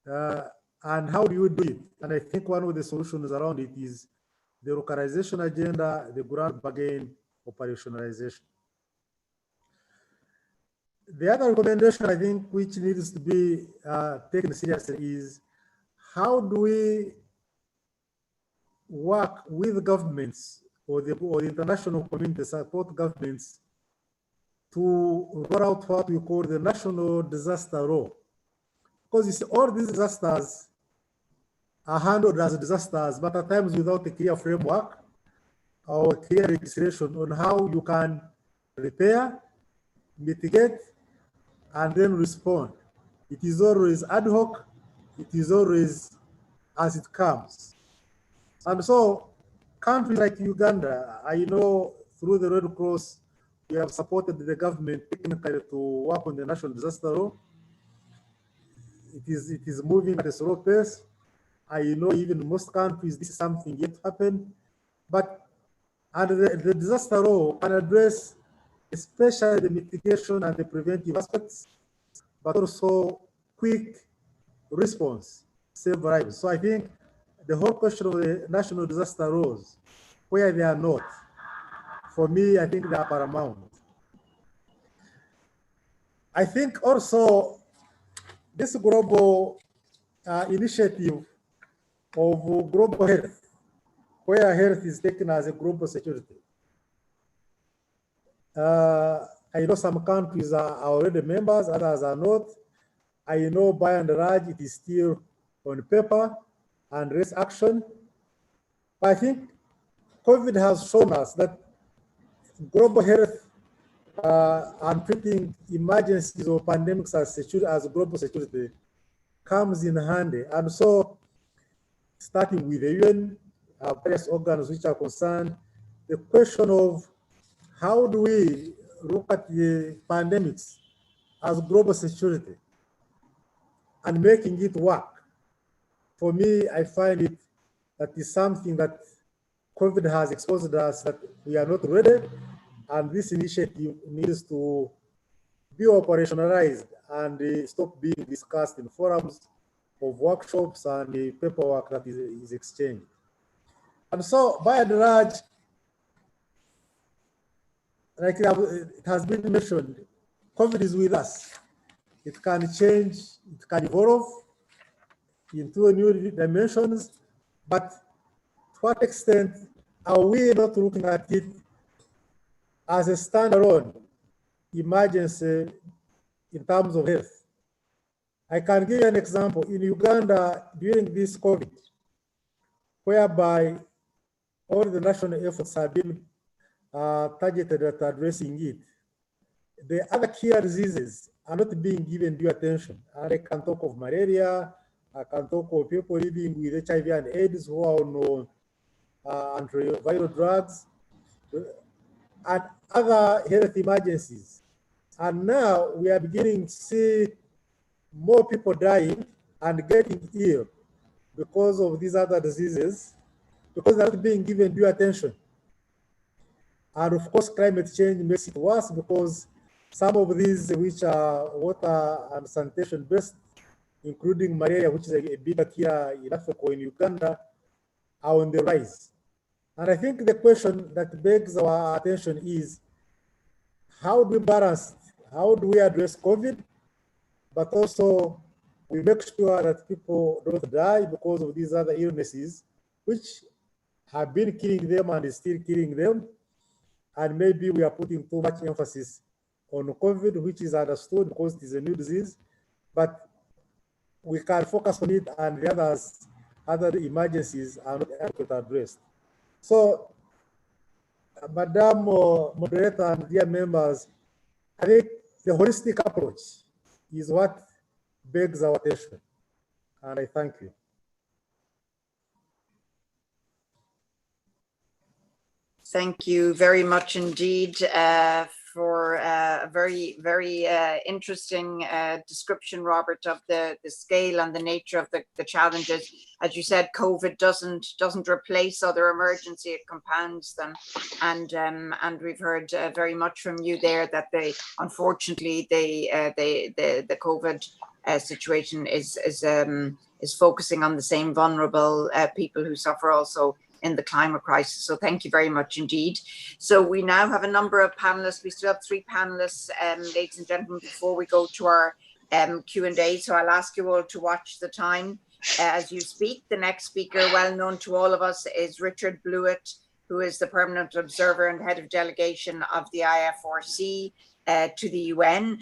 And how do you do it? And I think one of the solutions around it is the localization agenda, the grand bargain operationalization. The other recommendation I think which needs to be taken seriously is how do we work with governments or the international community, support governments to roll out what we call the national disaster law. Because you see, all these disasters are handled as disasters, but at times without a clear framework or clear legislation on how you can repair, mitigate, and then respond. It is always ad hoc, it is always as it comes. And so countries like Uganda, I know through the Red Cross, we have supported the government technically to work on the national disaster law. It is moving at a slow pace. I know even in most countries, this is something yet to happen. But the disaster law can address especially the mitigation and the preventive aspects, but also quick response, save lives. So I think the whole question of the national disaster laws, where they are not, for me, I think they are paramount. I think also this global initiative of global health, where health is taken as a global security. I know some countries are already members, others are not. I know by and large it is still on paper and raise action. But I think COVID has shown us that global health and treating emergencies or pandemics as global security comes in handy. And so, starting with the UN, various organs which are concerned, the question of how do we look at the pandemics as global security and making it work? For me, I find it that is something that COVID has exposed us that we are not ready, and this initiative needs to be operationalized and stop being discussed in forums of workshops and the paperwork that is exchanged. And so, by and large, like it has been mentioned, COVID is with us. It can change, it can evolve into new dimensions, but to what extent are we not looking at it as a standalone emergency in terms of health? I can give you an example. In Uganda, during this COVID, whereby all the national efforts have been targeted at addressing it, the other killer diseases are not being given due attention. And I can talk of malaria, I can talk of people living with HIV and AIDS who are on antiviral drugs, and other health emergencies. And now we are beginning to see more people dying and getting ill because of these other diseases, because they're not being given due attention. And of course, climate change makes it worse because some of these which are water and sanitation based, including malaria, which is a bigger killer in Africa or in Uganda, are on the rise. And I think the question that begs our attention is, how do we balance, how do we address COVID, but also we make sure that people don't die because of these other illnesses, which have been killing them and is still killing them. And maybe we are putting too much emphasis on COVID, which is understood because it is a new disease, but we can focus on it and the other emergencies are not adequately addressed. So, Madam Moderator and dear members, I think the holistic approach is what begs our attention, and I thank you. Thank you very much indeed for a very, very interesting description, Robert, of the scale and the nature of the challenges. As you said, COVID doesn't replace other emergency; it compounds them. And we've heard very much from you there that unfortunately the COVID situation is focusing on the same vulnerable people who suffer also in the climate crisis. So thank you very much indeed. So we now have a number of panelists. We still have 3 panelists, ladies and gentlemen, before we go to our Q&A. So I'll ask you all to watch the time as you speak. The next speaker, well known to all of us, is Richard Blewett, who is the permanent observer and head of delegation of the IFRC to the UN.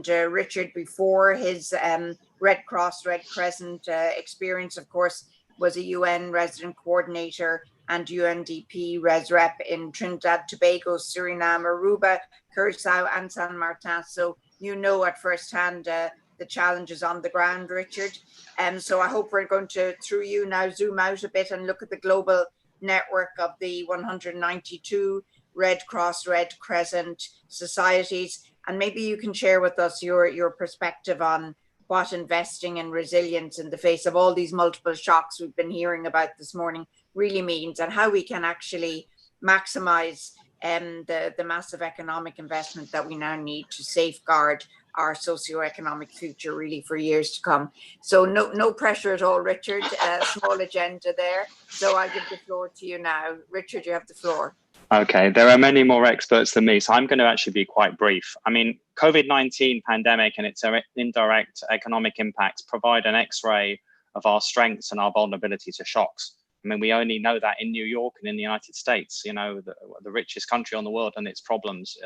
Richard, before his Red Cross, Red Crescent experience, of course, was a UN resident coordinator and UNDP res rep in Trinidad, Tobago, Suriname, Aruba, Curacao, and San Martin. So you know at first hand the challenges on the ground, Richard. So I hope we're going to, through you now, zoom out a bit and look at the global network of the 192 Red Cross, Red Crescent societies. And maybe you can share with us your perspective on what investing in resilience in the face of all these multiple shocks we've been hearing about this morning really means, and how we can actually maximize the massive economic investment that we now need to safeguard our socioeconomic future really for years to come. So no pressure at all, Richard, small agenda there. So I'll give the floor to you now. Richard, you have the floor. Okay, there are many more experts than me, so I'm going to actually be quite brief. I mean, COVID-19 pandemic and its indirect economic impacts provide an X-ray of our strengths and our vulnerability to shocks. I mean, we only know that in New York and in the United States, you know, the richest country on the world, and its problems.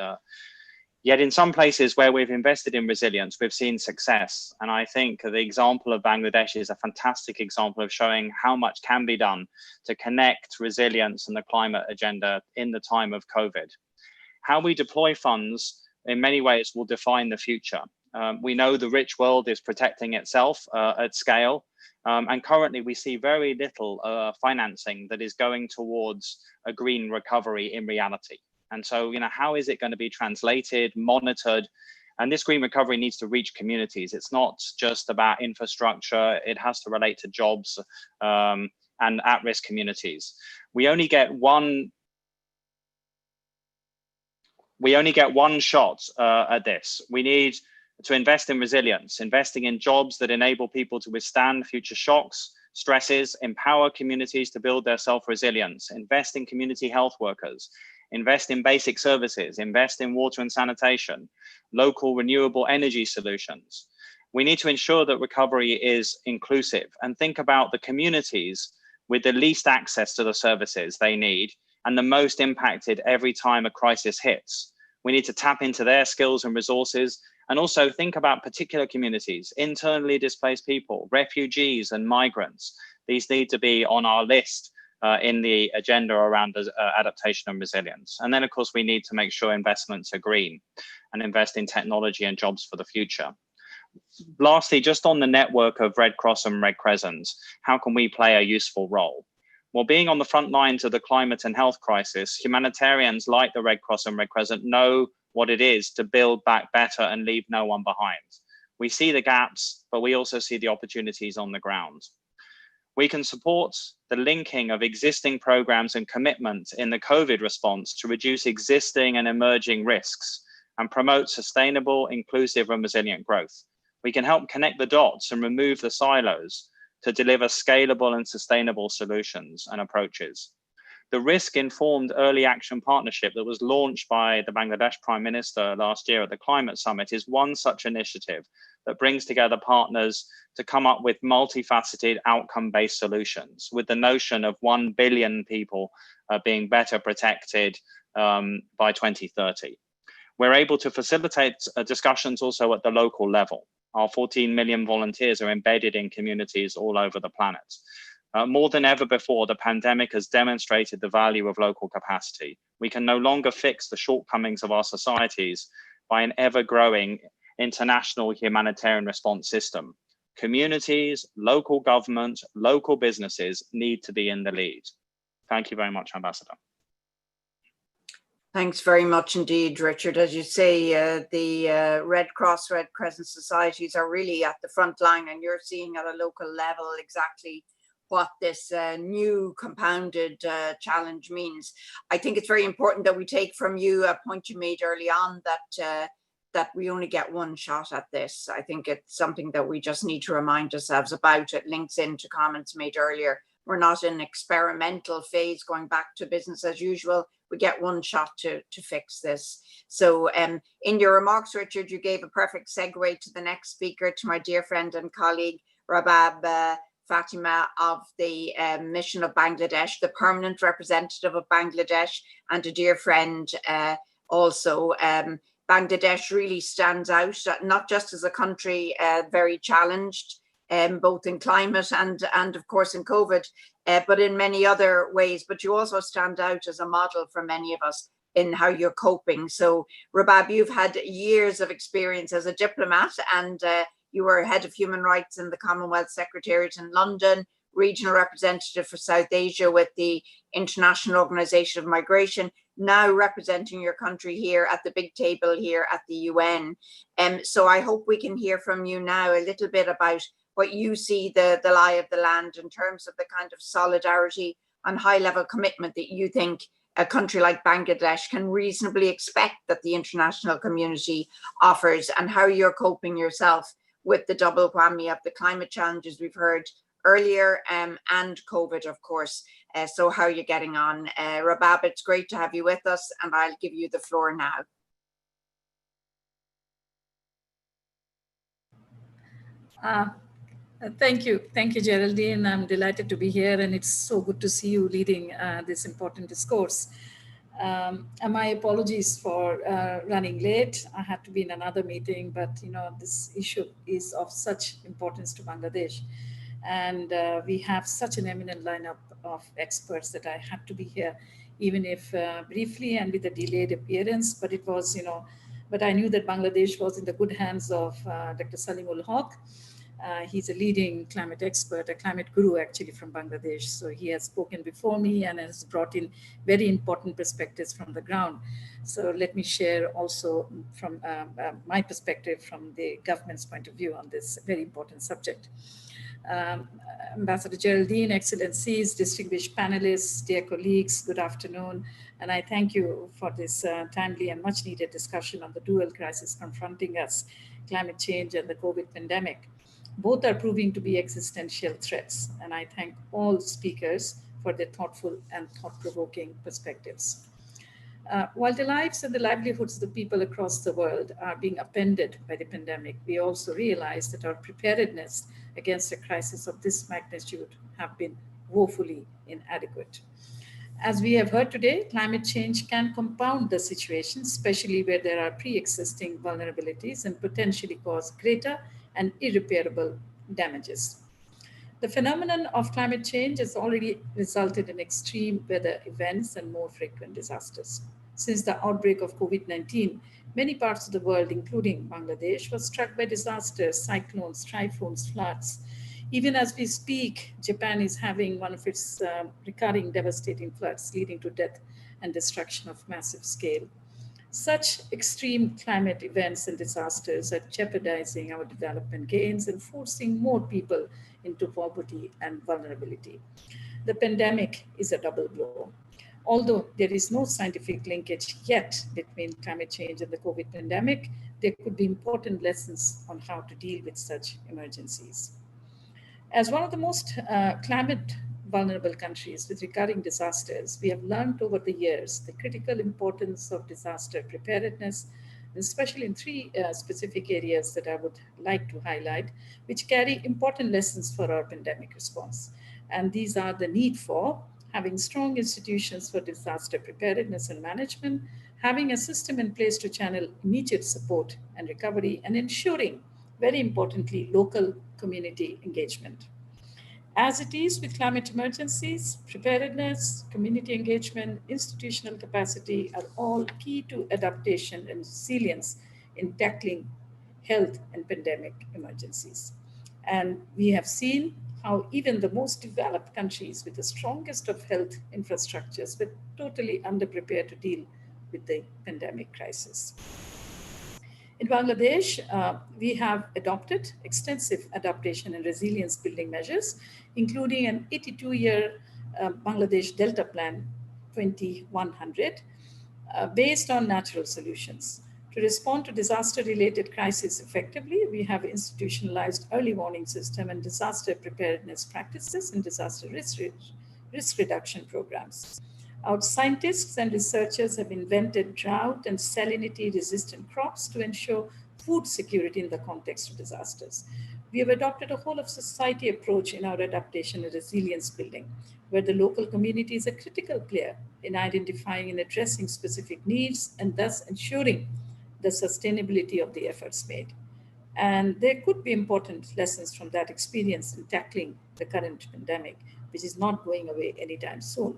Yet in some places where we've invested in resilience, we've seen success. And I think the example of Bangladesh is a fantastic example of showing how much can be done to connect resilience and the climate agenda in the time of COVID. How we deploy funds in many ways will define the future. We know the rich world is protecting itself at scale. And currently we see very little financing that is going towards a green recovery in reality. And so, how is it going to be translated, monitored? And this green recovery needs to reach communities. It's not just about infrastructure. It has to relate to jobs and at-risk communities. We only get one shot at this. We need to invest in resilience, investing in jobs that enable people to withstand future shocks, stresses, empower communities to build their self-resilience, invest in community health workers, invest in basic services, invest in water and sanitation, local renewable energy solutions. We need to ensure that recovery is inclusive and think about the communities with the least access to the services they need and the most impacted every time a crisis hits. We need to tap into their skills and resources and also think about particular communities, internally displaced people, refugees and migrants. These need to be on our list in the agenda around adaptation and resilience. And then, of course, we need to make sure investments are green and invest in technology and jobs for the future. Lastly, just on the network of Red Cross and Red Crescents, how can we play a useful role? Well, being on the front lines of the climate and health crisis, humanitarians like the Red Cross and Red Crescent know what it is to build back better and leave no one behind. We see the gaps, but we also see the opportunities on the ground. We can support the linking of existing programs and commitments in the COVID response to reduce existing and emerging risks and promote sustainable, inclusive and resilient growth. We can help connect the dots and remove the silos to deliver scalable and sustainable solutions and approaches. The risk-informed early action partnership that was launched by the Bangladesh Prime Minister last year at the Climate Summit is one such initiative that brings together partners to come up with multifaceted outcome-based solutions with the notion of 1 billion people being better protected by 2030. We're able to facilitate discussions also at the local level. Our 14 million volunteers are embedded in communities all over the planet. More than ever before, the pandemic has demonstrated the value of local capacity. We can no longer fix the shortcomings of our societies by an ever-growing international humanitarian response system. Communities, local government, local businesses need to be in the lead. Thank you very much, Ambassador. Thanks very much indeed, Richard. As you say, the Red Cross, Red Crescent societies are really at the front line, and you're seeing at a local level exactly what this new compounded challenge means. I think it's very important that we take from you a point you made early on that we only get one shot at this. I think it's something that we just need to remind ourselves about. It links into comments made earlier. We're not in an experimental phase going back to business as usual. We get one shot to fix this. So in your remarks, Richard, you gave a perfect segue to the next speaker, to my dear friend and colleague, Rabab Fatima of the Mission of Bangladesh, the permanent representative of Bangladesh, and a dear friend also. Bangladesh really stands out, not just as a country very challenged, both in climate and of course in COVID, but in many other ways. But you also stand out as a model for many of us in how you're coping. So Rabab, you've had years of experience as a diplomat, and you were head of human rights in the Commonwealth Secretariat in London, regional representative for South Asia with the International Organization of Migration, now representing your country here at the big table here at the UN. So I hope we can hear from you now a little bit about what you see the lie of the land in terms of the kind of solidarity and high level commitment that you think a country like Bangladesh can reasonably expect that the international community offers, and how you're coping yourself with the double whammy of the climate challenges we've heard earlier and COVID, of course. So how are you getting on? Rabab, it's great to have you with us, and I'll give you the floor now. Thank you, Geraldine. I'm delighted to be here, and it's so good to see you leading this important discourse. And my apologies for running late. I had to be in another meeting, but this issue is of such importance to Bangladesh. And we have such an eminent lineup of experts that I had to be here, even if briefly and with a delayed appearance. But it was, but I knew that Bangladesh was in the good hands of Dr. Salimul Haq. He's a leading climate expert, a climate guru actually from Bangladesh. So he has spoken before me and has brought in very important perspectives from the ground. So let me share also from my perspective from the government's point of view on this very important subject. Ambassador Geraldine, Excellencies, distinguished panelists, dear colleagues, good afternoon. And I thank you for this timely and much needed discussion on the dual crisis confronting us, climate change and the COVID pandemic. Both are proving to be existential threats, and I thank all speakers for their thoughtful and thought-provoking perspectives. While the lives and the livelihoods of the people across the world are being upended by the pandemic, we also realize that our preparedness against a crisis of this magnitude have been woefully inadequate. As we have heard today, climate change can compound the situation, especially where there are pre-existing vulnerabilities and potentially cause greater and irreparable damages. The phenomenon of climate change has already resulted in extreme weather events and more frequent disasters. Since the outbreak of COVID-19, many parts of the world, including Bangladesh, were struck by disasters, cyclones, typhoons, floods. Even as we speak, Japan is having one of its recurring devastating floods, leading to death and destruction of massive scale. Such extreme climate events and disasters are jeopardizing our development gains and forcing more people into poverty and vulnerability. The pandemic is a double blow. Although there is no scientific linkage yet between climate change and the COVID pandemic, there could be important lessons on how to deal with such emergencies. As one of the most climate vulnerable countries with recurring disasters, we have learned over the years the critical importance of disaster preparedness, especially in three specific areas that I would like to highlight, which carry important lessons for our pandemic response. And these are the need for having strong institutions for disaster preparedness and management, having a system in place to channel immediate support and recovery, and ensuring, very importantly, local community engagement. As it is with climate emergencies, preparedness, community engagement, institutional capacity are all key to adaptation and resilience in tackling health and pandemic emergencies. And we have seen how even the most developed countries with the strongest of health infrastructures were totally underprepared to deal with the pandemic crisis. In Bangladesh, we have adopted extensive adaptation and resilience building measures, including an 82-year Bangladesh Delta Plan 2100 based on natural solutions. To respond to disaster-related crises effectively, we have institutionalized early warning system and disaster preparedness practices and disaster risk reduction programs. Our scientists and researchers have invented drought and salinity-resistant crops to ensure food security in the context of disasters. We have adopted a whole-of-society approach in our adaptation and resilience building, where the local community is a critical player in identifying and addressing specific needs and thus ensuring the sustainability of the efforts made. And there could be important lessons from that experience in tackling the current pandemic, which is not going away anytime soon.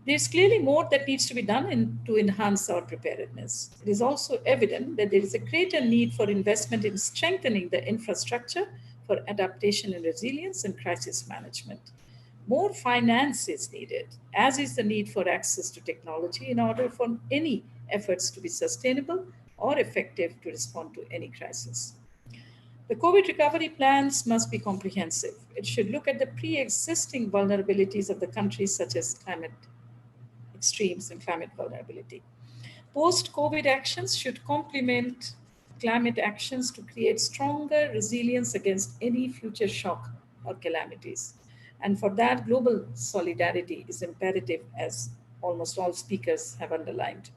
There's clearly more that needs to be done to enhance our preparedness. It is also evident that there is a greater need for investment in strengthening the infrastructure for adaptation and resilience and crisis management. More finance is needed, as is the need for access to technology in order for any efforts to be sustainable or effective to respond to any crisis. The COVID recovery plans must be comprehensive. It should look at the pre-existing vulnerabilities of the countries, such as climate extremes and climate vulnerability. Post-COVID actions should complement climate actions to create stronger resilience against any future shock or calamities. And for that, global solidarity is imperative, as almost all speakers have underlined.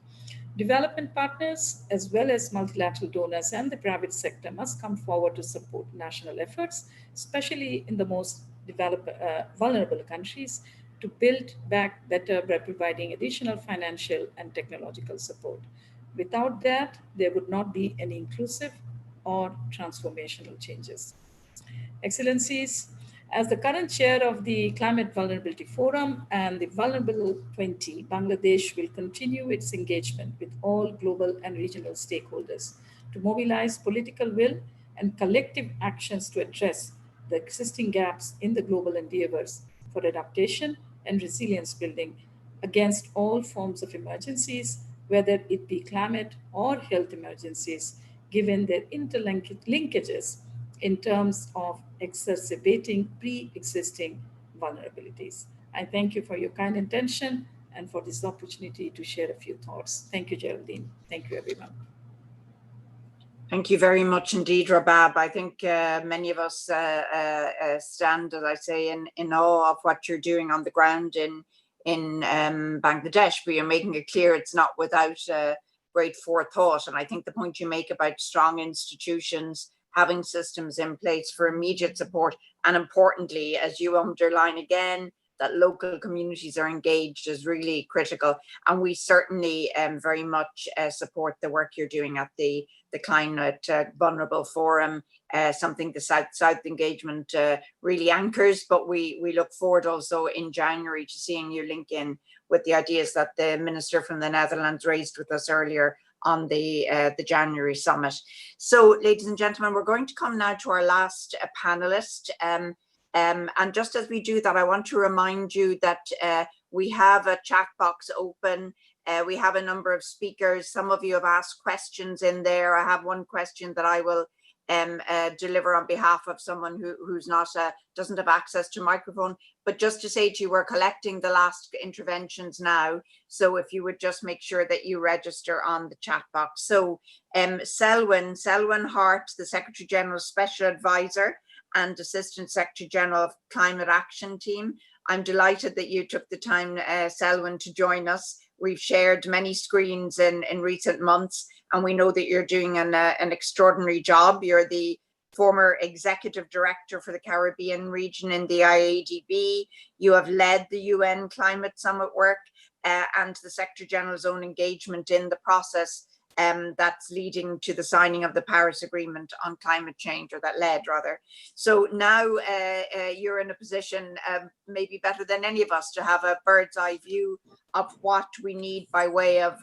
Development partners, as well as multilateral donors and the private sector, must come forward to support national efforts, especially in the most vulnerable countries, to build back better by providing additional financial and technological support. Without that, there would not be any inclusive or transformational changes. Excellencies, as the current chair of the Climate Vulnerability Forum and the Vulnerable 20, Bangladesh will continue its engagement with all global and regional stakeholders to mobilize political will and collective actions to address the existing gaps in the global endeavors for adaptation and resilience building against all forms of emergencies, whether it be climate or health emergencies, given their interlinkages in terms of exacerbating pre-existing vulnerabilities. I thank you for your kind intention and for this opportunity to share a few thoughts. Thank you, Geraldine. Thank you, everyone. Thank you very much indeed, Rabab. I think many of us stand, as I say, in awe of what you're doing on the ground in Bangladesh, but you're making it clear it's not without great forethought. And I think the point you make about strong institutions, having systems in place for immediate support, and importantly, as you underline again, that local communities are engaged is really critical. And we certainly very much support the work you're doing at the Climate Vulnerable Forum, something the South-South engagement really anchors, but we look forward also in January to seeing you link in with the ideas that the Minister from the Netherlands raised with us earlier on the January summit. So, ladies and gentlemen, we're going to come now to our last panelist. And just as we do that, I want to remind you that we have a chat box open. We have a number of speakers. Some of you have asked questions in there. I have one question that I will deliver on behalf of someone who's not doesn't have access to microphone. But just to say to you, we're collecting the last interventions now. So if you would just make sure that you register on the chat box. So Selwyn Hart, the Secretary General Special Advisor and Assistant Secretary General of Climate Action Team. I'm delighted that you took the time, Selwyn, to join us. We've shared many screens in recent months, and we know that you're doing an extraordinary job. You're the former Executive Director for the Caribbean region in the IADB. You have led the UN Climate Summit work and the Secretary General's own engagement in the process that's leading to the signing of the Paris Agreement on climate change, or that led rather. So now you're in a position maybe better than any of us to have a bird's eye view of what we need by way of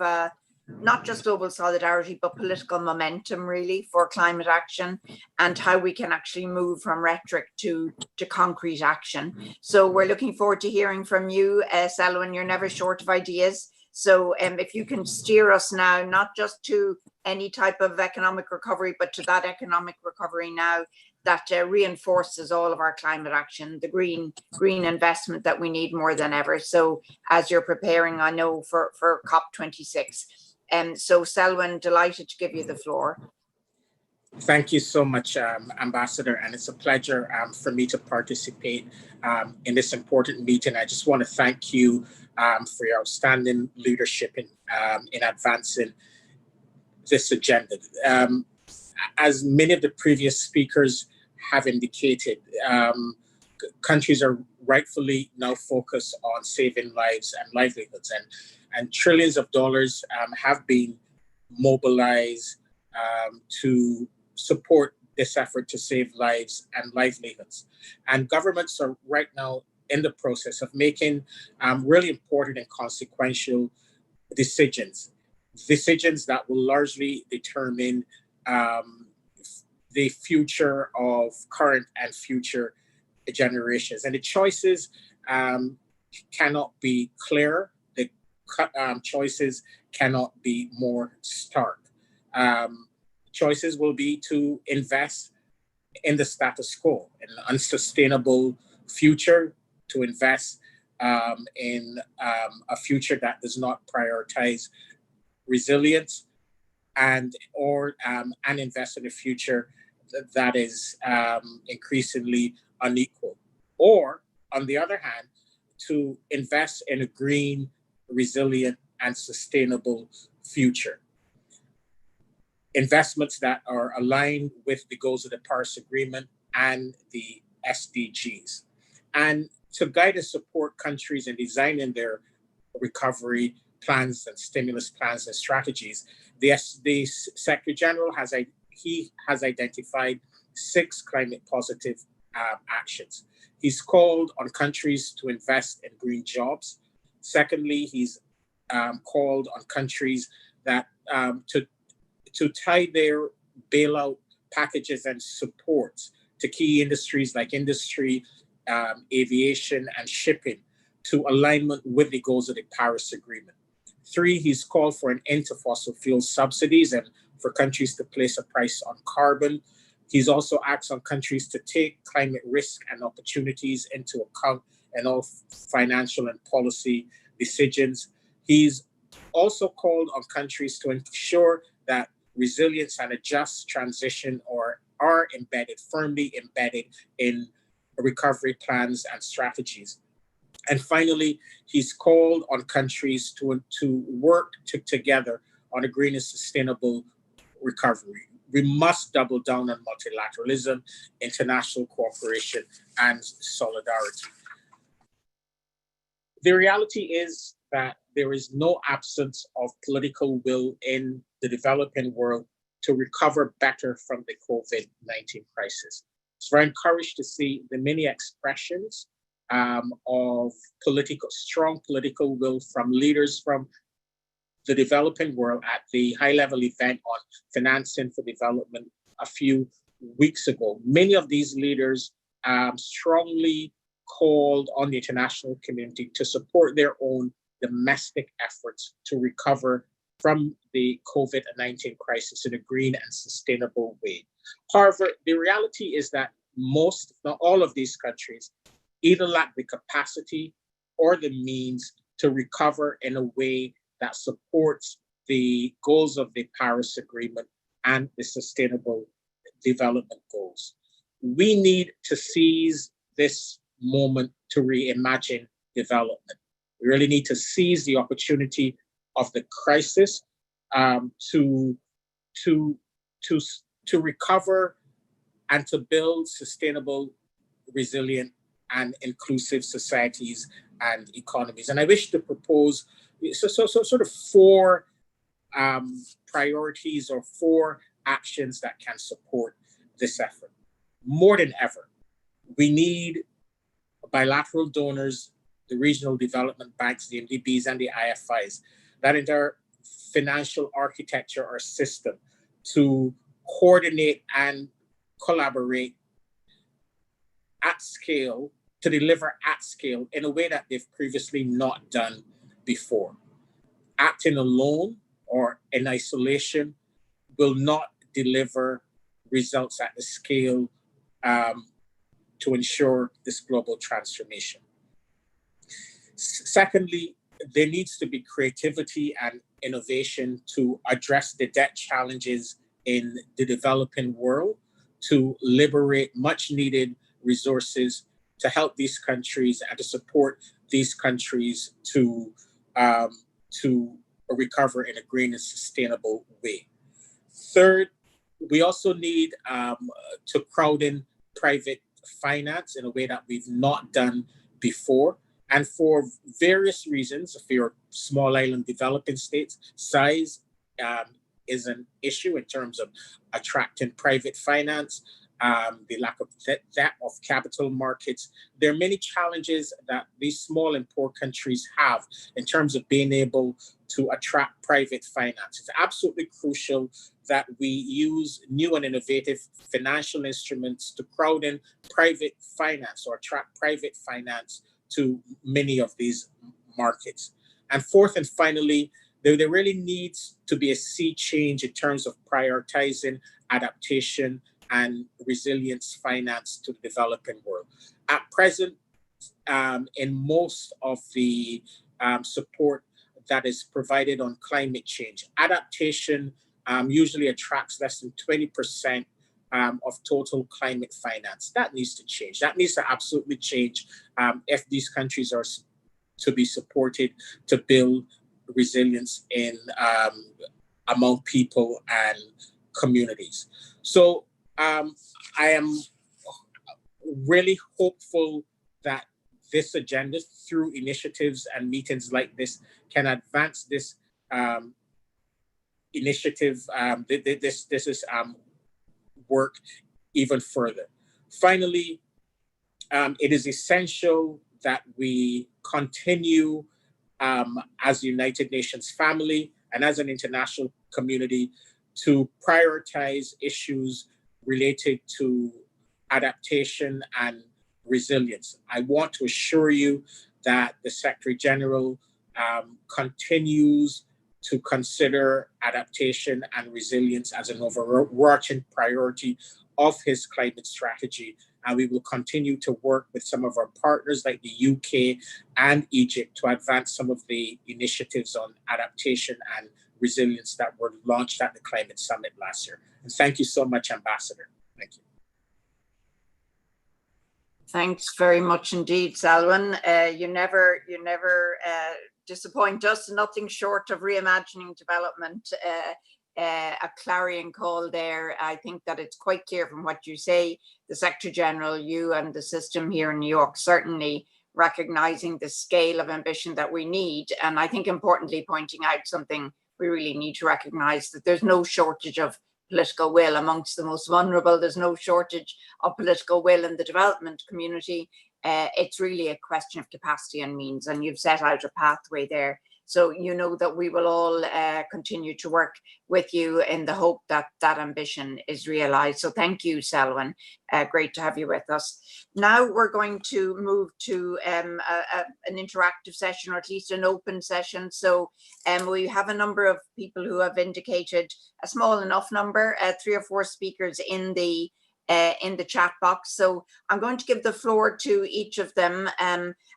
not just global solidarity, but political momentum really for climate action, and how we can actually move from rhetoric to concrete action. So we're looking forward to hearing from you, Selwyn. You're never short of ideas. So if you can steer us now, not just to any type of economic recovery, but to that economic recovery now that reinforces all of our climate action, the green investment that we need more than ever. So as you're preparing, I know, for COP26. So Selwyn, delighted to give you the floor. Thank you so much, Ambassador, and it's a pleasure for me to participate in this important meeting. I just want to thank you for your outstanding leadership in advancing this agenda. As many of the previous speakers have indicated, countries are rightfully now focused on saving lives and livelihoods, and trillions of dollars have been mobilized to support this effort to save lives and livelihoods. And governments are right now in the process of making really important and consequential decisions that will largely determine the future of current and future generations. And the choices cannot be clearer. The choices cannot be more stark. Choices will be to invest in the status quo, in an unsustainable future, to invest in a future that does not prioritize resilience, and invest in a future that is increasingly unequal. Or, on the other hand, to invest in a green, resilient, and sustainable future. Investments that are aligned with the goals of the Paris Agreement and the SDGs. And to guide and support countries in designing their recovery plans and stimulus plans and strategies, the Secretary General has identified 6 climate positive actions. He's called on countries to invest in green jobs. Secondly, he's called on countries that to tie their bailout packages and supports to key industries like industry, aviation, and shipping to alignment with the goals of the Paris Agreement. 3, he's called for an end to fossil fuel subsidies and for countries to place a price on carbon. He's also asked on countries to take climate risk and opportunities into account in all financial and policy decisions. He's also called on countries to ensure that resilience and a just transition are firmly embedded in recovery plans and strategies. And finally, he's called on countries to work together on a green and sustainable recovery. We must double down on multilateralism, international cooperation, and solidarity. The reality is that there is no absence of political will in the developing world to recover better from the COVID-19 crisis. So we're encouraged to see the many expressions of strong political will from leaders from the developing world at the high-level event on financing for development a few weeks ago. Many of these leaders strongly called on the international community to support their own domestic efforts to recover from the COVID-19 crisis in a green and sustainable way. However, the reality is that most, if not all of these countries either lack the capacity or the means to recover in a way that supports the goals of the Paris Agreement and the Sustainable Development Goals. We need to seize this moment to reimagine development. We really need to seize the opportunity of the crisis to recover and to build sustainable, resilient, and inclusive societies and economies. And I wish to propose sort of 4 priorities or 4 actions that can support this effort. More than ever, we need bilateral donors, the regional development banks, the MDBs, and the IFIs, that entire financial architecture or system to coordinate and collaborate at scale, to deliver at scale in a way that they've previously not done before. Acting alone or in isolation will not deliver results at the scale to ensure this global transformation. Secondly, there needs to be creativity and innovation to address the debt challenges in the developing world, to liberate much needed resources to help these countries and to support these countries to recover in a green and sustainable way. Third, we also need to crowd in private finance in a way that we've not done before. And for various reasons, if you're small island developing states, size is an issue in terms of attracting private finance, the lack of that of capital markets. There are many challenges that these small and poor countries have in terms of being able to attract private finance. It's absolutely crucial that we use new and innovative financial instruments to crowd in private finance or attract private finance to many of these markets. And fourth and finally, there really needs to be a sea change in terms of prioritizing adaptation and resilience finance to the developing world. At present, in most of the support that is provided on climate change, adaptation usually attracts less than 20% of total climate finance. That needs to change. That needs to absolutely change if these countries are to be supported to build resilience in among people and communities. So I am really hopeful that this agenda through initiatives and meetings like this can advance this initiative, this is work even further. Finally, it is essential that we continue as the United Nations family and as an international community to prioritize issues related to adaptation and resilience. I want to assure you that the Secretary General continues to consider adaptation and resilience as an overarching priority of his climate strategy. And we will continue to work with some of our partners like the UK and Egypt to advance some of the initiatives on adaptation and resilience that were launched at the Climate Summit last year. And thank you so much, Ambassador. Thank you. Thanks very much indeed, Selwyn. You never disappoint us. Nothing short of reimagining development. A clarion call there. I think that it's quite clear from what you say, the Secretary General, you and the system here in New York, certainly recognizing the scale of ambition that we need. And I think importantly pointing out something we really need to recognize, that there's no shortage of political will amongst the most vulnerable. There's no shortage of political will in the development community. It's really a question of capacity and means, and you've set out a pathway there. So you know that we will all continue to work with you in the hope that that ambition is realized. So thank you, Selwyn. Great to have you with us. Now we're going to move to an interactive session, or at least an open session. So we have a number of people who have indicated a small enough number, 3 or 4 speakers in the chat box. So I'm going to give the floor to each of them.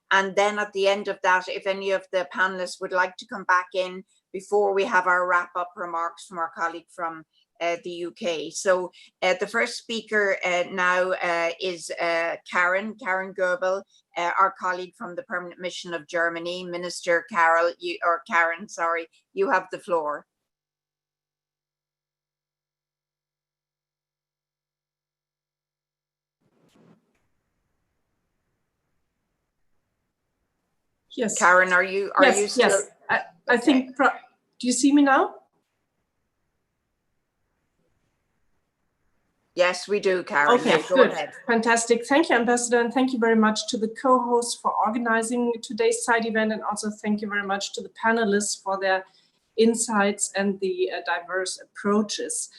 And then at the end of that, if any of the panelists would like to come back in before we have our wrap up remarks from our colleague from the UK. So the first speaker now is Karen Goebel, our colleague from the Permanent Mission of Germany. Minister Karen, you have the floor. Yes. Karen, are you still? Yes. I think, do you see me now? Yes, we do, Karen. Okay, yes, good. Go ahead. Fantastic. Thank you, Ambassador, and thank you very much to the co-hosts for organizing today's side event, and also thank you very much to the panelists for their insights and the diverse approaches.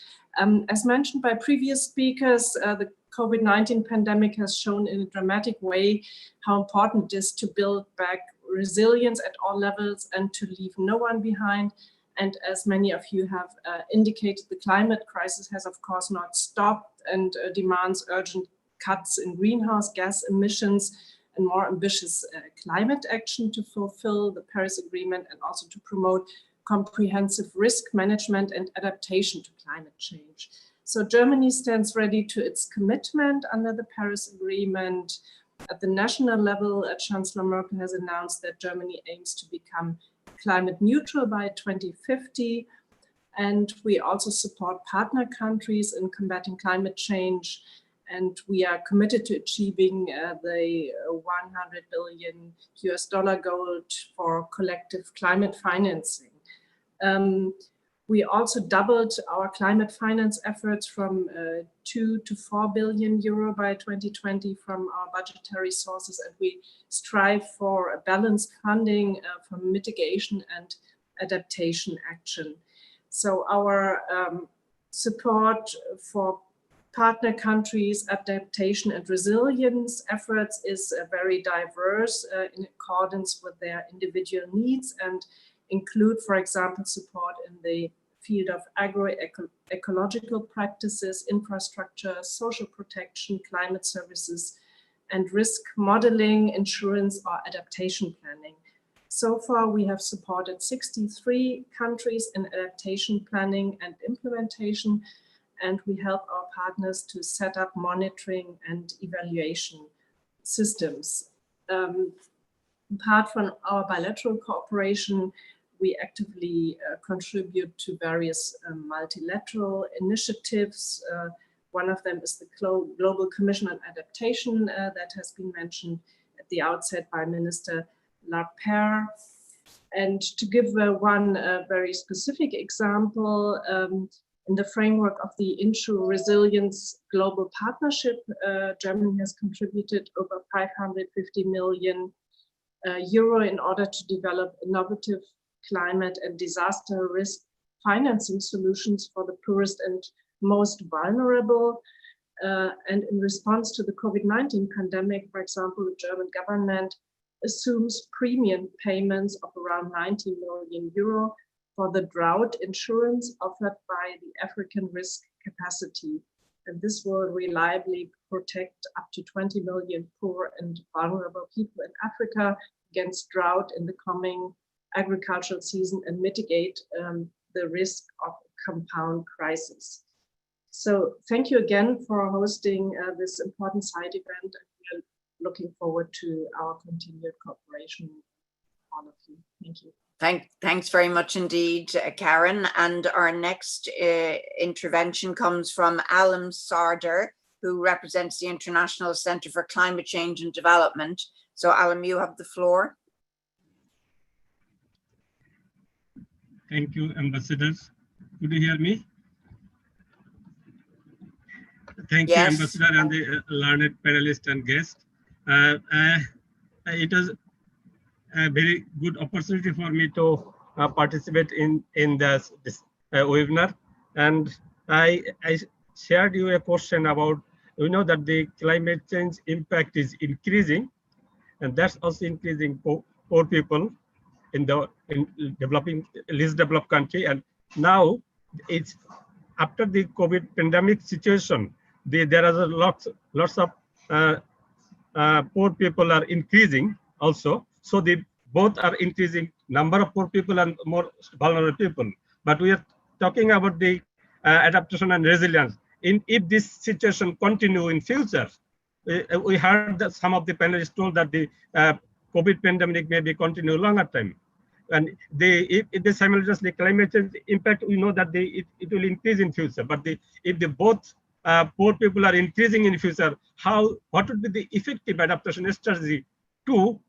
As mentioned by previous speakers, the COVID-19 pandemic has shown in a dramatic way how important it is to build back resilience at all levels and to leave no one behind. And as many of you have indicated, the climate crisis has of course not stopped and demands urgent cuts in greenhouse gas emissions and more ambitious climate action to fulfill the Paris Agreement, and also to promote comprehensive risk management and adaptation to climate change. So Germany stands ready to its commitment under the Paris Agreement. At the national level, Chancellor Merkel has announced that Germany aims to become climate neutral by 2050. And we also support partner countries in combating climate change. And we are committed to achieving the $100 billion goal for collective climate financing. We also doubled our climate finance efforts from 2 to 4 billion euro by 2020 from our budgetary sources, and we strive for a balanced funding for mitigation and adaptation action. So our support for partner countries' adaptation and resilience efforts is very diverse in accordance with their individual needs, and include, for example, support in the field of agroecological practices, infrastructure, social protection, climate services, and risk modeling, insurance, or adaptation planning. So far, we have supported 63 countries in adaptation planning and implementation, and we help our partners to set up monitoring and evaluation systems. Apart from our bilateral cooperation, we actively contribute to various multilateral initiatives. One of them is the Global Commission on Adaptation that has been mentioned. At the outset by Minister Lapierre. And to give one very specific example, in the framework of the Insure Resilience Global Partnership, Germany has contributed over 550 million euro in order to develop innovative climate and disaster risk financing solutions for the poorest and most vulnerable. And in response to the COVID-19 pandemic, for example, the German government assumes premium payments of around 90 million euro for the drought insurance offered by the African Risk Capacity. And this will reliably protect up to 20 million poor and vulnerable people in Africa against drought in the coming agricultural season and mitigate the risk of compound crisis. So thank you again for hosting this important side event. We're looking forward to our continued cooperation with all of you. Thank you. Thanks very much indeed, Karen. And our next intervention comes from Alam Sarder, who represents the International Center for Climate Change and Development. So Alam, you have the floor. Thank you, ambassadors. Could you hear me? Thank you, Ambassador and the learned panelists and guests. It was a very good opportunity for me to participate in this webinar. And I shared you a question about, we know that the climate change impact is increasing, and that's also increasing poor people in developing, least developed country. And now it's after the COVID pandemic situation, there are lots of poor people are increasing also. So they both are increasing number of poor people and more vulnerable people. But we are talking about the adaptation and resilience. If this situation continue in future, we heard that some of the panelists told that the COVID pandemic may be continue longer time. And if they simultaneously climate change impact, we know that it will increase in future. But if the both poor people are increasing in future, what would be the effective adaptation strategy to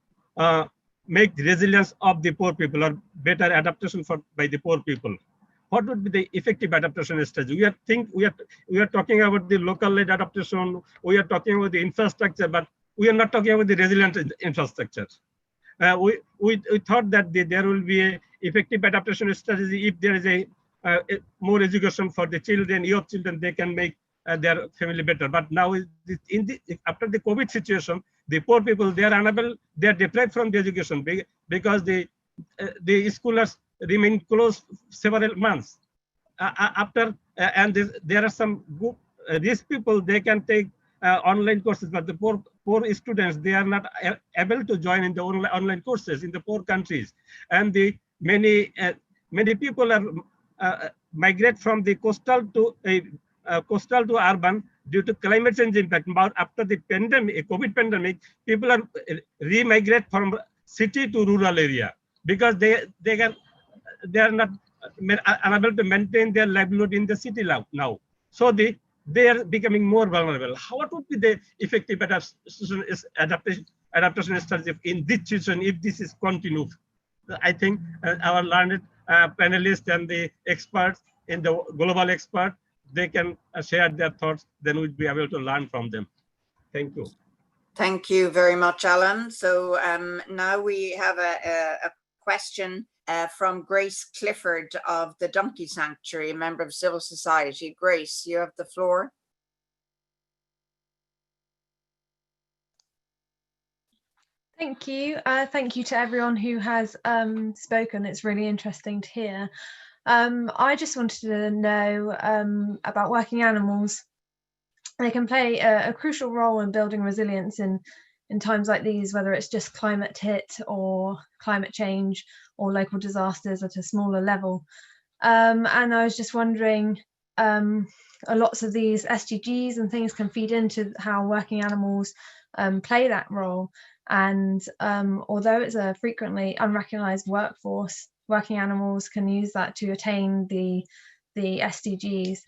make the resilience of the poor people or better adaptation by the poor people? What would be the effective adaptation strategy? We are talking about the local led adaptation. We are talking about the infrastructure, but we are not talking about the resilient infrastructure. We thought that there will be a effective adaptation strategy if there is a more education for the children, youth children, they can make their family better. But now after the COVID situation, the poor people, they are unable, they are deprived from the education because the schools remain closed several months. And there are some these people, they can take online courses, but the poor students, they are not able to join in the online courses in the poor countries. And many people are migrate from the coastal to urban due to climate change impact. But after the pandemic, COVID pandemic, people are re-migrate from city to rural area because they are not unable to maintain their livelihood in the city now. So they are becoming more vulnerable. What would be the effective adaptation strategy in this situation if this is continued? I think our learned panelists and the experts in the global expert, they can share their thoughts, then we'll be able to learn from them. Thank you. Thank you very much, Alan. So now we have a question from Grace Clifford of the Donkey Sanctuary, a member of civil society. Grace, you have the floor. Thank you. Thank you to everyone who has spoken. It's really interesting to hear. I just wanted to know about working animals. They can play a crucial role in building resilience in times like these, whether it's just climate hit or climate change or local disasters at a smaller level. And I was just wondering, lots of these SDGs and things can feed into how working animals play that role. And although it's a frequently unrecognized workforce, working animals can use that to attain the SDGs.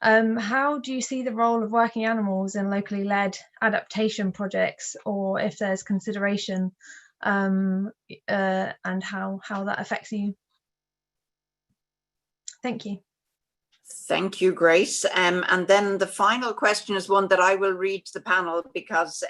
How do you see the role of working animals in locally led adaptation projects, or if there's consideration, and how that affects you? Thank you. Thank you, Grace. And then the final question is one that I will read to the panel, because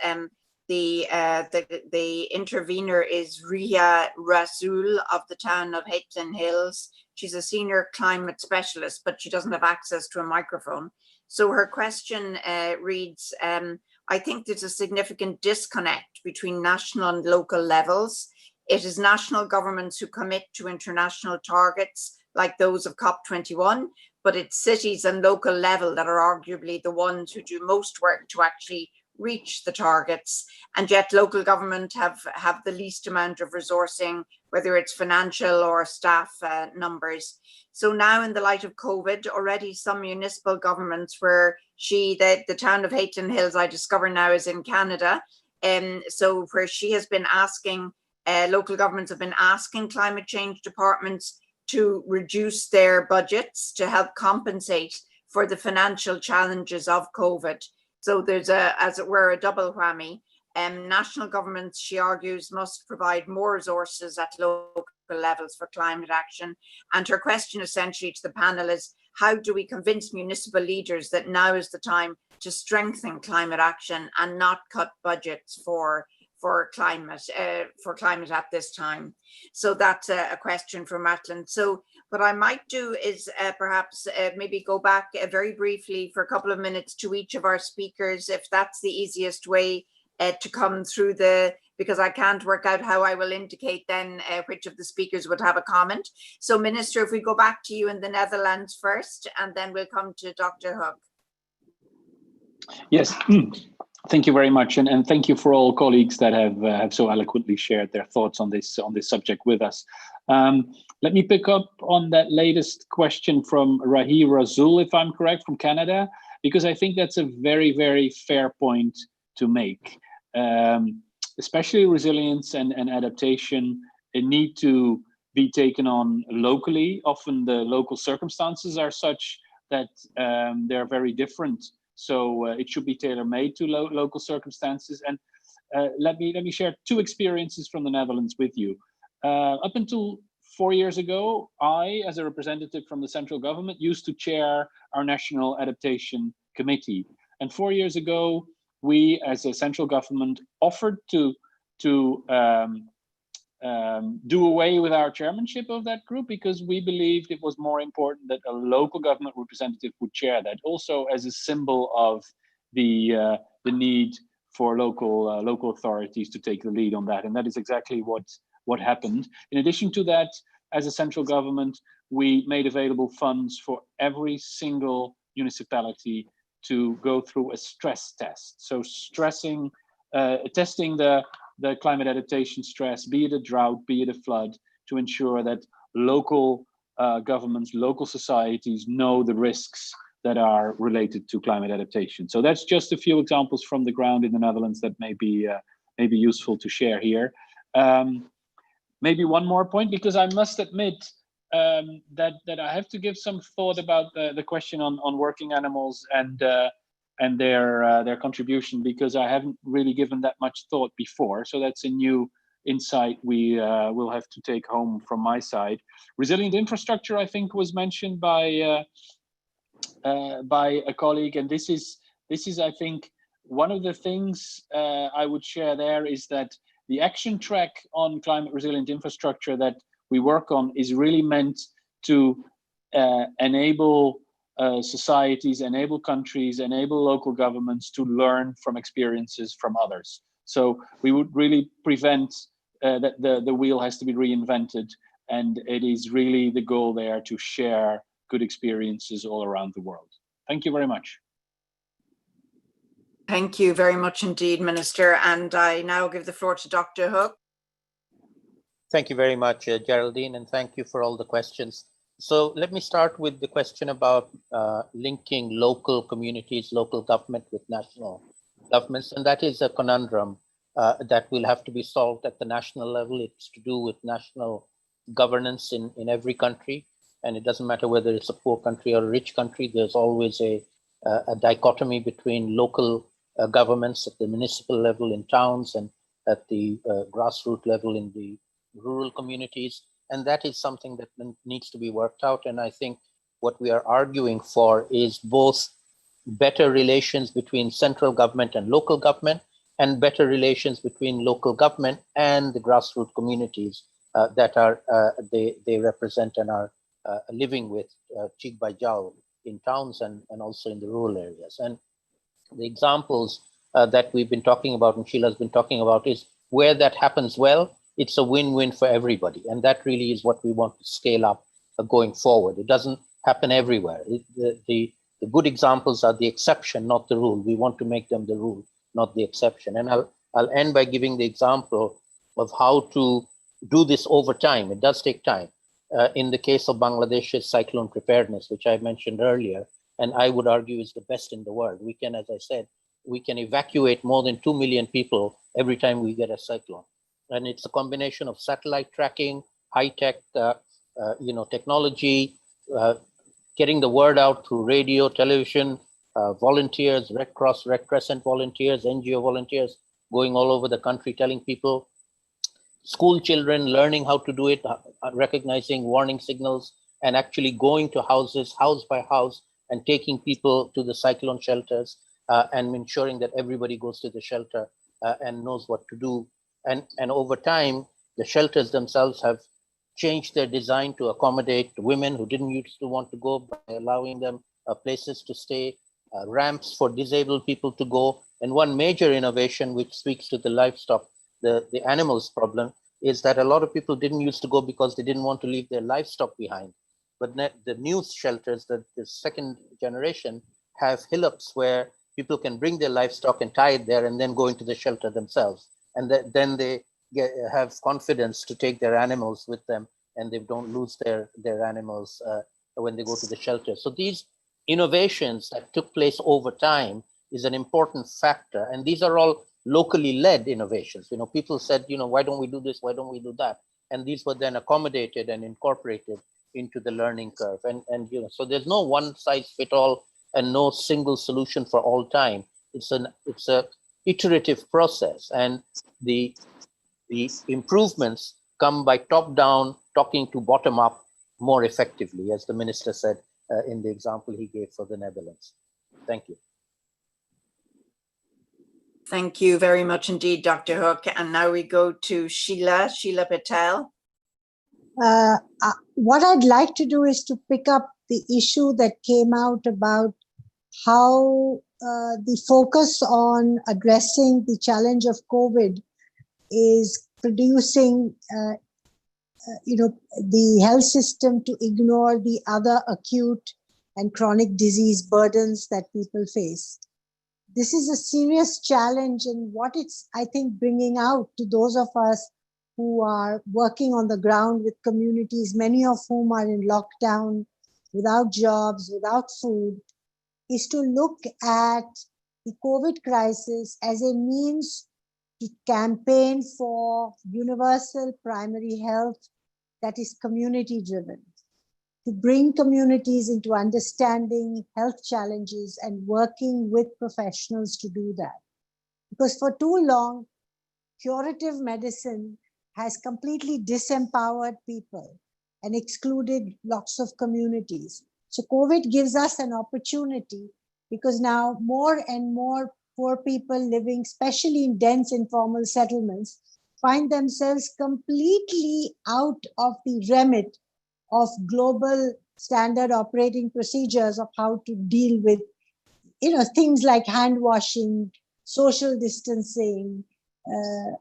the intervener is Ria Rasul of the town of Hayton Hills. She's a senior climate specialist, but she doesn't have access to a microphone. So her question reads, I think there's a significant disconnect between national and local levels. It is national governments who commit to international targets like those of COP21, but it's cities and local level that are arguably the ones who do most work to actually reach the targets. And yet local government have the least amount of resourcing, whether it's financial or staff numbers. So now, in the light of COVID, already some municipal governments where the town of Hayton Hills, I discover now, is in Canada. So where she has been asking, local governments have been asking climate change departments to reduce their budgets to help compensate for the financial challenges of COVID. So there's as it were, a double whammy. National governments, she argues, must provide more resources at local levels for climate action. And her question essentially to the panel is, how do we convince municipal leaders that now is the time to strengthen climate action and not cut budgets for climate at this time? So that's a question for Madeline. So what I might do is perhaps maybe go back very briefly for a couple of minutes to each of our speakers, if that's the easiest way to come through because I can't work out how I will indicate then which of the speakers would have a comment. So Minister, if we go back to you in the Netherlands first, and then we'll come to Dr. Hook. Yes. Thank you very much, and thank you for all colleagues that have so eloquently shared their thoughts on this subject with us. Let me pick up on that latest question from Rahi Razul, if I'm correct, from Canada, because I think that's a very, very fair point to make. Especially resilience and adaptation need to be taken on locally. Often the local circumstances are such that they're very different. So it should be tailor-made to local circumstances. And let me share two experiences from the Netherlands with you. Up until 4 years ago, I, as a representative from the central government, used to chair our National Adaptation Committee. And 4 years ago, we, as a central government, offered to do away with our chairmanship of that group because we believed it was more important that a local government representative would chair that, also as a symbol of the need for local authorities to take the lead on that. And that is exactly what happened. In addition to that, as a central government, we made available funds for every single municipality to go through a stress test. So testing the climate adaptation stress, be it a drought, be it a flood, to ensure that local governments, local societies know the risks that are related to climate adaptation. So that's just a few examples from the ground in the Netherlands that may be useful to share here. Maybe one more point, because I must admit that I have to give some thought about the question on working animals and their contribution, because I haven't really given that much thought before. So that's a new insight we will have to take home from my side. Resilient infrastructure, I think, was mentioned by a colleague, and this is I think one of the things I would share there is that the action track on climate resilient infrastructure that we work on is really meant to enable societies, enable countries, enable local governments to learn from experiences from others. So we would really prevent that the wheel has to be reinvented, and it is really the goal there to share good experiences all around the world. Thank you very much. Thank you very much indeed, Minister. And I now give the floor to Dr. Hook. Thank you very much, Geraldine, and thank you for all the questions. So let me start with the question about linking local communities, local government with national governments. And that is a conundrum that will have to be solved at the national level. It's to do with national governance in every country. And it doesn't matter whether it's a poor country or a rich country, there's always a dichotomy between local governments at the municipal level in towns and at the grassroots level in the rural communities. And that is something that needs to be worked out. And I think what we are arguing for is both better relations between central government and local government, and better relations between local government and the grassroots communities that are they represent and are living with cheek by jowl in towns and also in the rural areas. And the examples that we've been talking about and Sheila's been talking about is where that happens well, it's a win-win for everybody. And that really is what we want to scale up going forward. It doesn't happen everywhere. The good examples are the exception, not the rule. We want to make them the rule, not the exception. And I'll end by giving the example of how to do this over time. It does take time. In the case of Bangladesh's cyclone preparedness, which I mentioned earlier, and I would argue is the best in the world. We can, as I said, we can evacuate more than 2 million people every time we get a cyclone. And it's a combination of satellite tracking, high-tech technology, getting the word out through radio, television, volunteers, Red Cross, Red Crescent volunteers, NGO volunteers, going all over the country telling people, school children learning how to do it, recognizing warning signals, and actually going to houses, house by house, and taking people to the cyclone shelters and ensuring that everybody goes to the shelter and knows what to do. And over time, the shelters themselves have changed their design to accommodate women who didn't used to want to go by allowing them places to stay, ramps for disabled people to go. And one major innovation, which speaks to the livestock, the animals problem, is that a lot of people didn't used to go because they didn't want to leave their livestock behind. But the new shelters, the second generation, have hillocks where people can bring their livestock and tie it there and then go into the shelter themselves. And then they have confidence to take their animals with them, and they don't lose their animals when they go to the shelter. So these innovations that took place over time is an important factor. And these are all locally led innovations. People said, why don't we do this? Why don't we do that? And these were then accommodated and incorporated into the learning curve. And so there's no one size fit all and no single solution for all time. It's a iterative process, and the improvements come by top down, talking to bottom up more effectively, as the minister said in the example he gave for the Netherlands. Thank you. Thank you very much indeed, Dr. Hook. And now we go to Sheila Patel. What I'd like to do is to pick up the issue that came out about how the focus on addressing the challenge of COVID is producing, the health system to ignore the other acute and chronic disease burdens that people face. This is a serious challenge, and what it's, I think, bringing out to those of us who are working on the ground with communities, many of whom are in lockdown, without jobs, without food, is to look at the COVID crisis as a means to campaign for universal primary health that is community driven, to bring communities into understanding health challenges and working with professionals to do that. Because for too long, curative medicine has completely disempowered people and excluded lots of communities. So COVID gives us an opportunity, because now more and more poor people living, especially in dense informal settlements, find themselves completely out of the remit of global standard operating procedures of how to deal with, things like hand washing, social distancing,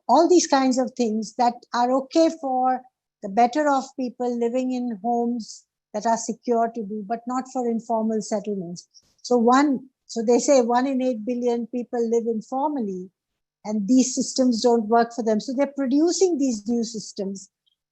all these kinds of things that are okay for the better off people living in homes that are secure to do, but not for informal settlements. So they say 1 in 8 billion people live informally, and these systems don't work for them. So they're producing these new systems.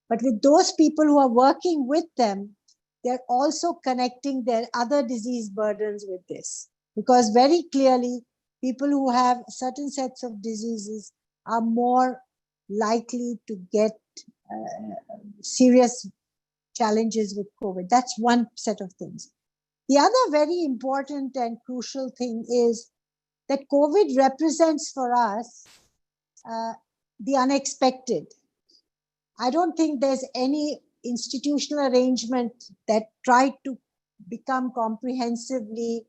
But with those people who are working with them, they're also connecting their other disease burdens with this. Because very clearly, people who have certain sets of diseases are more likely to get serious challenges with COVID. That's one set of things. The other very important and crucial thing is that COVID represents for us the unexpected. I don't think there's any institutional arrangement that tried to become comprehensively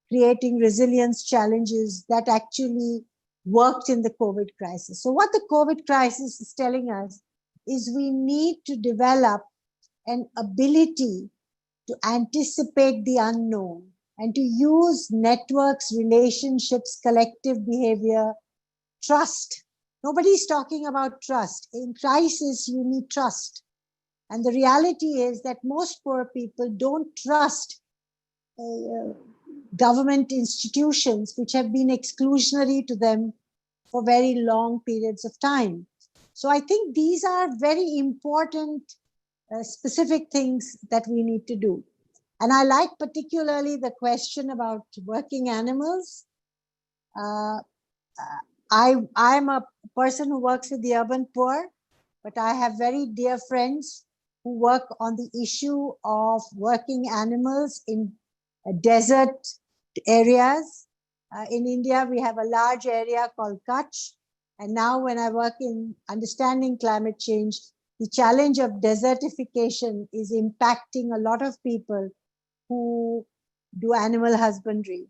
creating resilience challenges that actually worked in the COVID crisis. So what the COVID crisis is telling us is we need to develop an ability to anticipate the unknown and to use networks, relationships, collective behavior, trust. Nobody's talking about trust. In crisis, you need trust. And the reality is that most poor people don't trust government institutions which have been exclusionary to them for very long periods of time. So I think these are very important specific things that we need to do. And I like particularly the question about working animals. I'm a person who works with the urban poor, but I have very dear friends who work on the issue of working animals in desert areas. In India, we have a large area called Kutch. And now when I work in understanding climate change, the challenge of desertification is impacting a lot of people who do animal husbandry.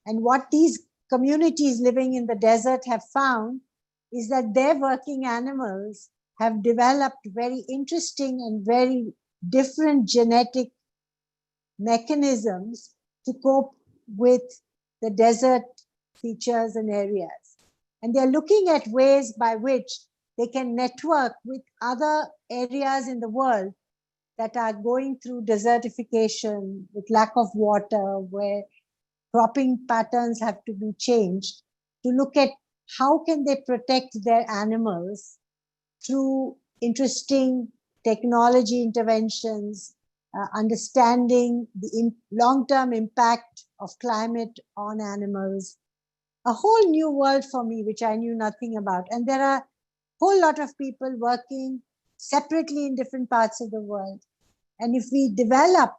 And what these communities living in the desert have found is that their working animals have developed very interesting and very different genetic mechanisms to cope with the desert features and areas. And they're looking at ways by which they can network with other areas in the world that are going through desertification, with lack of water, where cropping patterns have to be changed, to look at how can they protect their animals through interesting technology interventions, understanding the long-term impact of climate on animals. A whole new world for me, which I knew nothing about. And there are a whole lot of people working separately in different parts of the world. And if we develop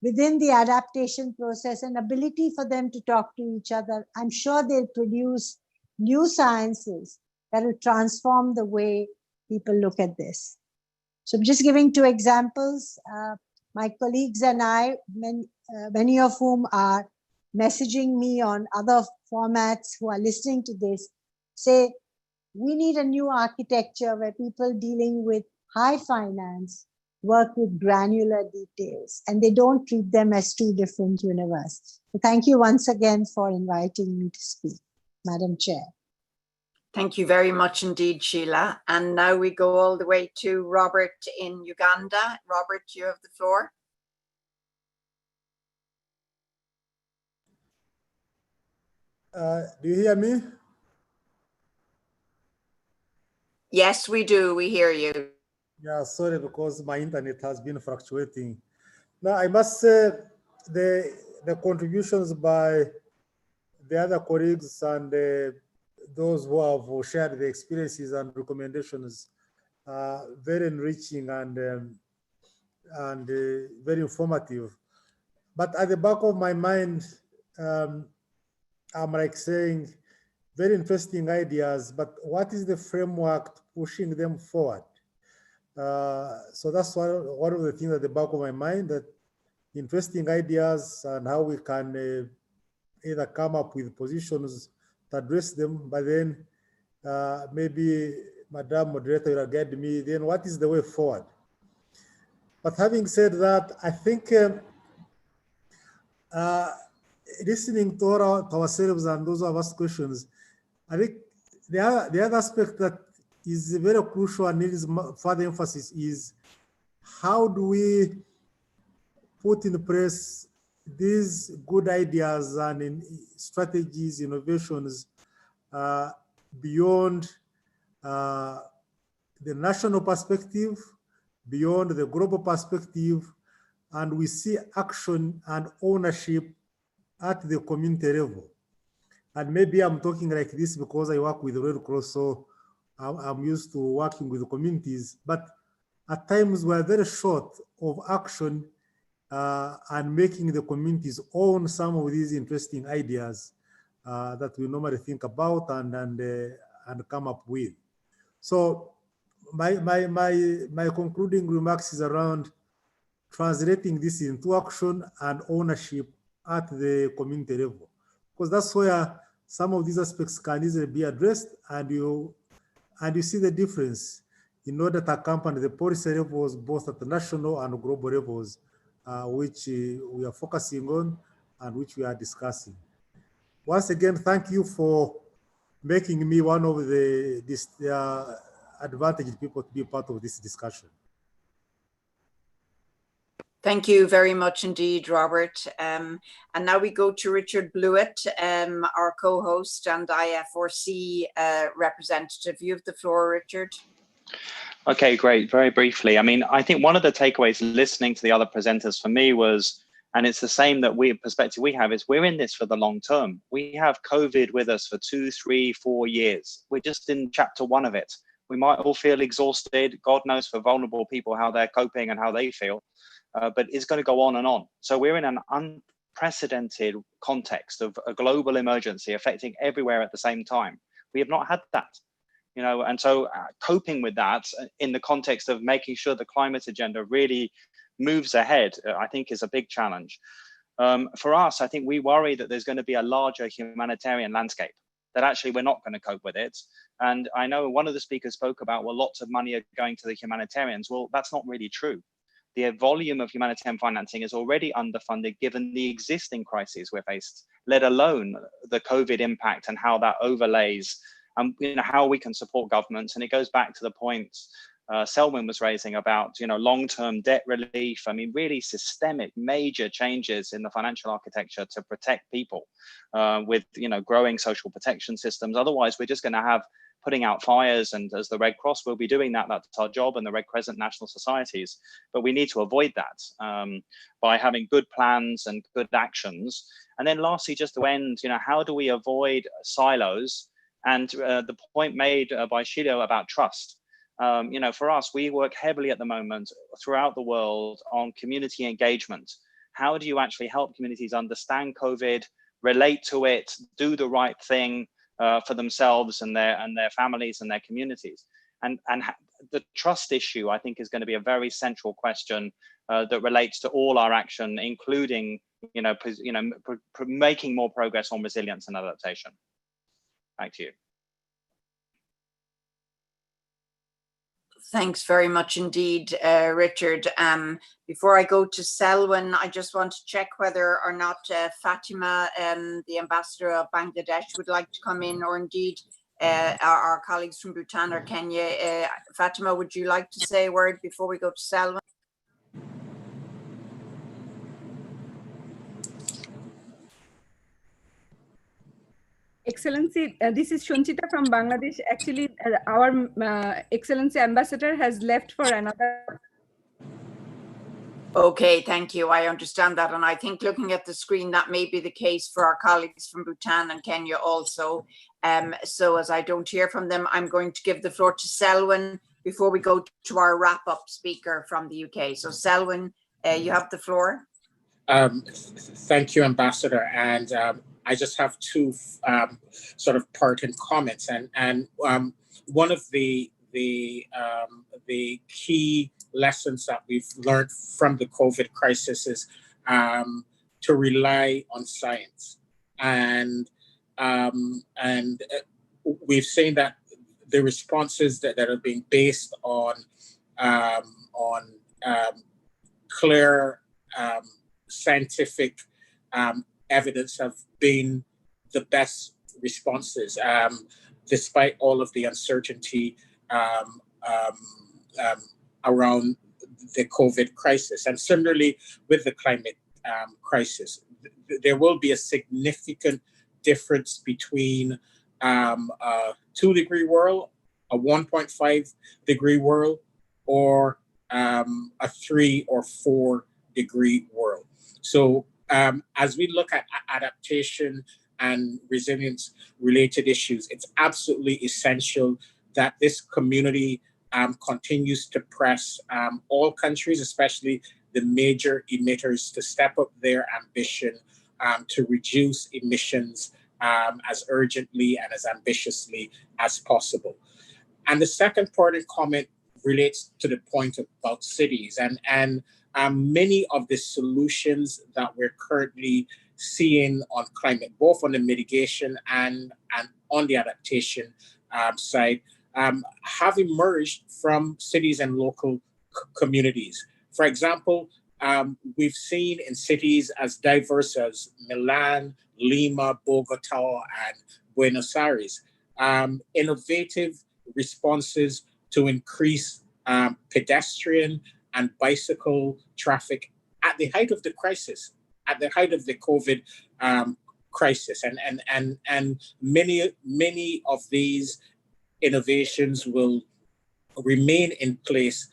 within the adaptation process an ability for them to talk to each other, I'm sure they'll produce new sciences that will transform the way people look at this. So I'm just giving two examples. My colleagues and I, many of whom are messaging me on other formats who are listening to this, say, we need a new architecture where people dealing with high finance work with granular details, and they don't treat them as two different universes. So thank you once again for inviting me to speak, Madam Chair. Thank you very much indeed, Sheila. And now we go all the way to Robert in Uganda. Robert, you have the floor. Do you hear me? Yes, we do. We hear you. Yeah, sorry, because my internet has been fluctuating. Now, I must say the contributions by the other colleagues and those who have shared the experiences and recommendations are very enriching and very informative. But at the back of my mind, I'm like saying, very interesting ideas, but what is the framework pushing them forward? So that's one of the things at the back of my mind, that interesting ideas and how we can either come up with positions to address them, but then maybe Madam Moderator will guide me, then what is the way forward? But having said that, I think listening to ourselves and those who have asked questions, I think the other aspect that is very crucial and needs further emphasis is how do we put in place these good ideas and strategies, innovations beyond the national perspective, beyond the global perspective, and we see action and ownership at the community level. And maybe I'm talking like this because I work with the Red Cross, so I'm used to working with the communities. But at times we are very short of action and making the communities own some of these interesting ideas that we normally think about and come up with. So my concluding remarks is around translating this into action and ownership at the community level, because that's where some of these aspects can easily be addressed, and you see the difference in order to accompany the policy levels, both at the national and global levels, which we are focusing on and which we are discussing. Once again, thank you for making me one of the advantaged people to be part of this discussion. Thank you very much indeed, Robert. And now we go to Richard Blewett, our co-host and IFRC representative. You have the floor, Richard. Okay, great. Very briefly, I mean, I think one of the takeaways listening to the other presenters for me was, and it's the same perspective we have, is we're in this for the long term. We have COVID with us for 2, 3, 4 years. We're just in chapter 1 of it. We might all feel exhausted. God knows for vulnerable people how they're coping and how they feel. But it's going to go on and on. So we're in an unprecedented context of a global emergency affecting everywhere at the same time. We have not had that, you know, and so coping with that in the context of making sure the climate agenda really moves ahead, I think is a big challenge. For us, I think we worry that there's going to be a larger humanitarian landscape, that actually we're not going to cope with it. And I know one of the speakers spoke about, well, lots of money are going to the humanitarians. Well, that's not really true. The volume of humanitarian financing is already underfunded given the existing crises we're faced, let alone the COVID impact and how that overlays you know, how we can support governments. And it goes back to the point Selwyn was raising about, you know, long-term debt relief. I mean, really systemic major changes in the financial architecture to protect people with, you know, growing social protection systems. Otherwise, we're just going to have putting out fires, and as the Red Cross will be doing that, that's our job, and the Red Crescent national societies. But we need to avoid that by having good plans and good actions. And then lastly, just to end, you know, how do we avoid silos? And the point made by Shilo about trust. You know, for us, we work heavily at the moment throughout the world on community engagement. How do you actually help communities understand COVID, relate to it, do the right thing for themselves and their families and their communities? And the trust issue, I think, is going to be a very central question that relates to all our action, including, making more progress on resilience and adaptation. Back to you. Thanks very much indeed, Richard. Before I go to Selwyn, I just want to check whether or not Fatima, the ambassador of Bangladesh, would like to come in, or indeed our colleagues from Bhutan or Kenya. Fatima, would you like to say a word before we go to Selwyn? Excellency, this is Shunchita from Bangladesh. Actually, our Excellency Ambassador has left for another. Okay, thank you. I understand that. And I think looking at the screen, that may be the case for our colleagues from Bhutan and Kenya also. So as I don't hear from them, I'm going to give the floor to Selwyn before we go to our wrap-up speaker from the UK. So Selwyn, you have the floor. Thank you, Ambassador. And I just have two sort of parting comments. And one of the key lessons that we've learned from the COVID crisis is to rely on science. And we've seen that the responses that are being based on clear scientific evidence have been the best responses, despite all of the uncertainty around the COVID crisis. And similarly with the climate crisis, there will be a significant difference between a 2-degree world, a 1.5 degree world, or a 3 or 4 degree world. So as we look at adaptation and resilience related issues, it's absolutely essential that this community continues to press all countries, especially the major emitters, to step up their ambition to reduce emissions as urgently and as ambitiously as possible. And the second part of comment relates to the point about cities, and many of the solutions that we're currently seeing on climate, both on the mitigation and on the adaptation side, have emerged from cities and local communities. For example, we've seen in cities as diverse as Milan, Lima, Bogota, and Buenos Aires, innovative responses to increase pedestrian and bicycle traffic at the height of the crisis, at the height of the COVID crisis. And many of these innovations will remain in place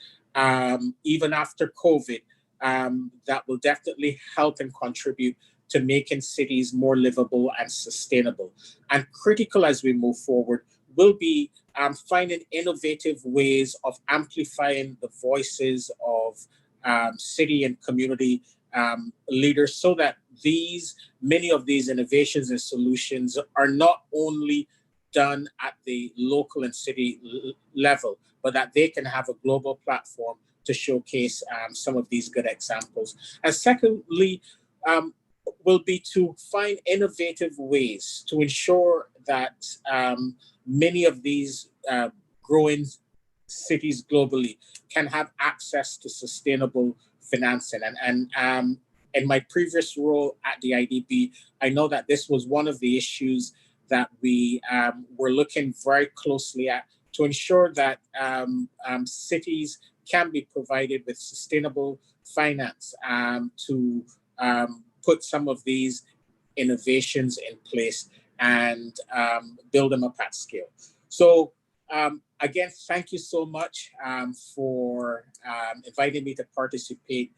even after COVID, that will definitely help and contribute to making cities more livable and sustainable. And critical as we move forward will be finding innovative ways of amplifying the voices of city and community leaders, so that many of these innovations and solutions are not only done at the local and city level, but that they can have a global platform to showcase some of these good examples. And secondly, will be to find innovative ways to ensure that many of these growing cities globally can have access to sustainable financing. And in my previous role at the IDB, I know that this was one of the issues that we were looking very closely at, to ensure that cities can be provided with sustainable finance to put some of these innovations in place and build them up at scale. So again, thank you so much for inviting me to participate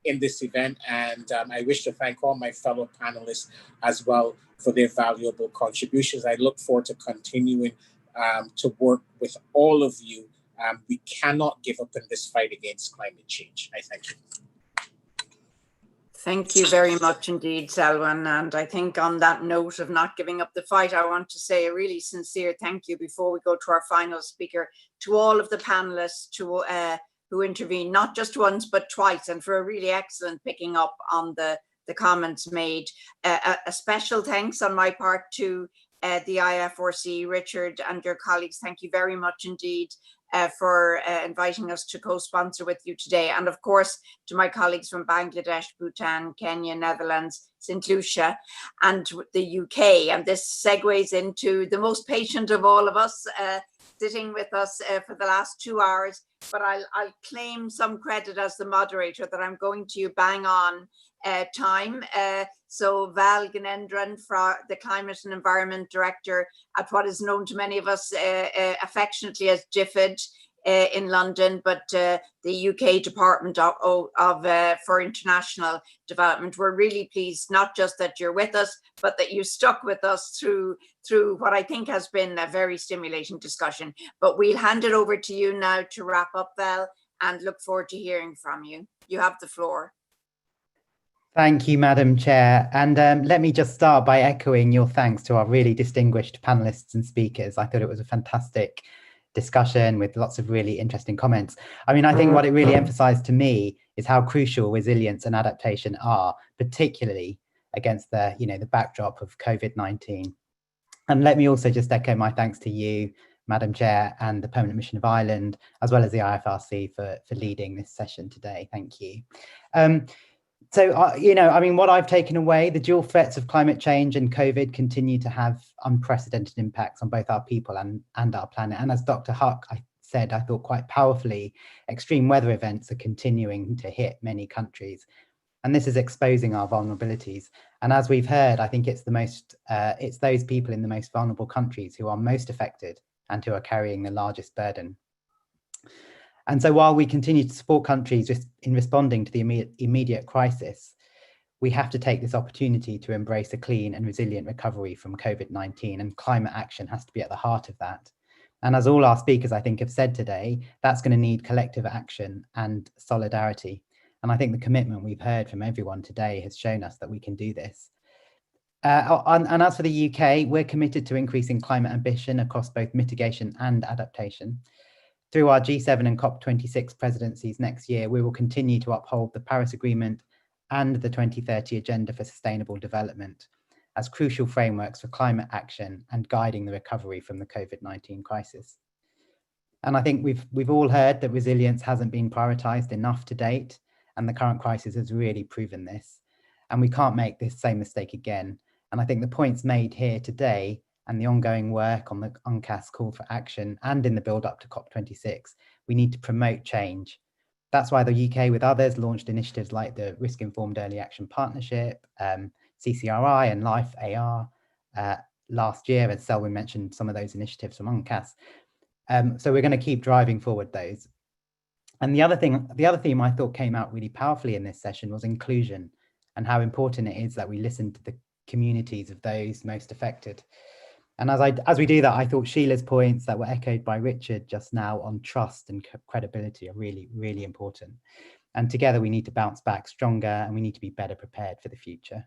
in this event. And I wish to thank all my fellow panelists as well for their valuable contributions. I look forward to continuing to work with all of you. We cannot give up in this fight against climate change. I thank you. Thank you very much indeed, Selwyn. And I think on that note of not giving up the fight, I want to say a really sincere thank you before we go to our final speaker, to all of the panelists who intervened, not just once, but twice, and for a really excellent picking up on the comments made. A special thanks on my part to the IFRC, Richard, and your colleagues. Thank you very much indeed for inviting us to co-sponsor with you today. And of course, to my colleagues from Bangladesh, Bhutan, Kenya, Netherlands, St. Lucia, and the UK. And this segues into the most patient of all of us, sitting with us for the last 2 hours. But I'll claim some credit as the moderator that I'm going to you bang on time. So Val Ganendran, the Climate and Environment Director at what is known to many of us affectionately as DFID in London, but the UK Department for International Development. We're really pleased not just that you're with us, but that you stuck with us through what I think has been a very stimulating discussion. But we'll hand it over to you now to wrap up, Val, and look forward to hearing from you. You have the floor. Thank you, Madam Chair. And let me just start by echoing your thanks to our really distinguished panelists and speakers. I thought it was a fantastic discussion with lots of really interesting comments. I mean, I think what it really emphasized to me is how crucial resilience and adaptation are, particularly against the backdrop of COVID-19. And let me also just echo my thanks to you, Madam Chair, and the Permanent Mission of Ireland, as well as the IFRC for leading this session today. Thank you. So, I mean, what I've taken away, the dual threats of climate change and COVID continue to have unprecedented impacts on both our people and our planet. And as Dr. Huck said, I thought quite powerfully, extreme weather events are continuing to hit many countries. And this is exposing our vulnerabilities. And as we've heard, I think it's those people in the most vulnerable countries who are most affected and who are carrying the largest burden. And so while we continue to support countries in responding to the immediate crisis, we have to take this opportunity to embrace a clean and resilient recovery from COVID-19, and climate action has to be at the heart of that. And as all our speakers, I think, have said today, that's going to need collective action and solidarity. And I think the commitment we've heard from everyone today has shown us that we can do this. And as for the UK, we're committed to increasing climate ambition across both mitigation and adaptation. Through our G7 and COP26 presidencies next year, we will continue to uphold the Paris Agreement and the 2030 Agenda for Sustainable Development as crucial frameworks for climate action and guiding the recovery from the COVID-19 crisis. And I think we've all heard that resilience hasn't been prioritised enough to date, and the current crisis has really proven this. And we can't make this same mistake again. And I think the points made here today and the ongoing work on the UNCAS call for action and in the build up to COP26, we need to promote change. That's why the UK with others launched initiatives like the Risk Informed Early Action Partnership, CCRI and Life AR last year, as Selwyn mentioned some of those initiatives from UNCAS. So we're going to keep driving forward those. And the other theme I thought came out really powerfully in this session was inclusion and how important it is that we listen to the communities of those most affected. And as we do that, I thought Sheila's points that were echoed by Richard just now on trust and credibility are really, really important. And together we need to bounce back stronger and we need to be better prepared for the future.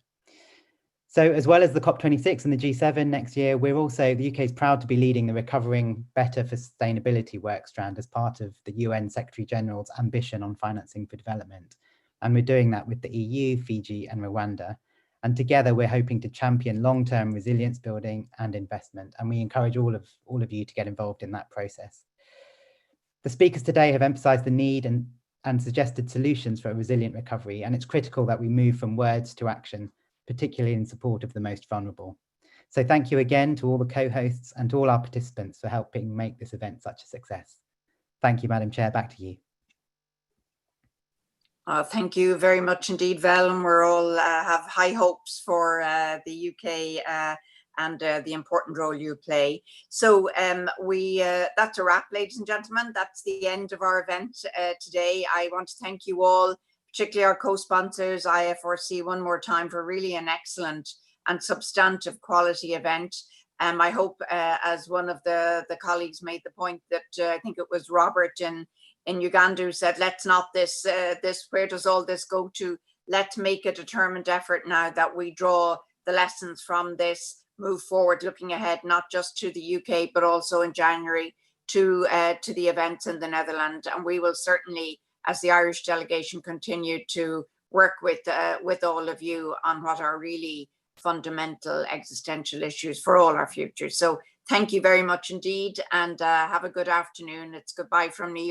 So as well as the COP26 and the G7 next year, the UK is proud to be leading the Recovering Better for Sustainability work strand as part of the UN Secretary General's ambition on financing for development. And we're doing that with the EU, Fiji and Rwanda. And together we're hoping to champion long-term resilience building and investment. And we encourage all of you to get involved in that process. The speakers today have emphasized the need and suggested solutions for a resilient recovery. And it's critical that we move from words to action, particularly in support of the most vulnerable. So thank you again to all the co-hosts and to all our participants for helping make this event such a success. Thank you, Madam Chair, back to you. Thank you very much indeed, Val, and we're all have high hopes for the UK and the important role you play. So that's a wrap, ladies and gentlemen. That's the end of our event today. I want to thank you all, particularly our co-sponsors, IFRC, one more time for really an excellent and substantive quality event. I hope, as one of the colleagues made the point that I think it was Robert in Uganda who said, let's not where does all this go to? Let's make a determined effort now that we draw the lessons from this, move forward, looking ahead, not just to the UK, but also in January to the events in the Netherlands. And we will certainly, as the Irish delegation, continue to work with all of you on what are really fundamental existential issues for all our futures. So thank you very much indeed, and have a good afternoon. It's goodbye from New York.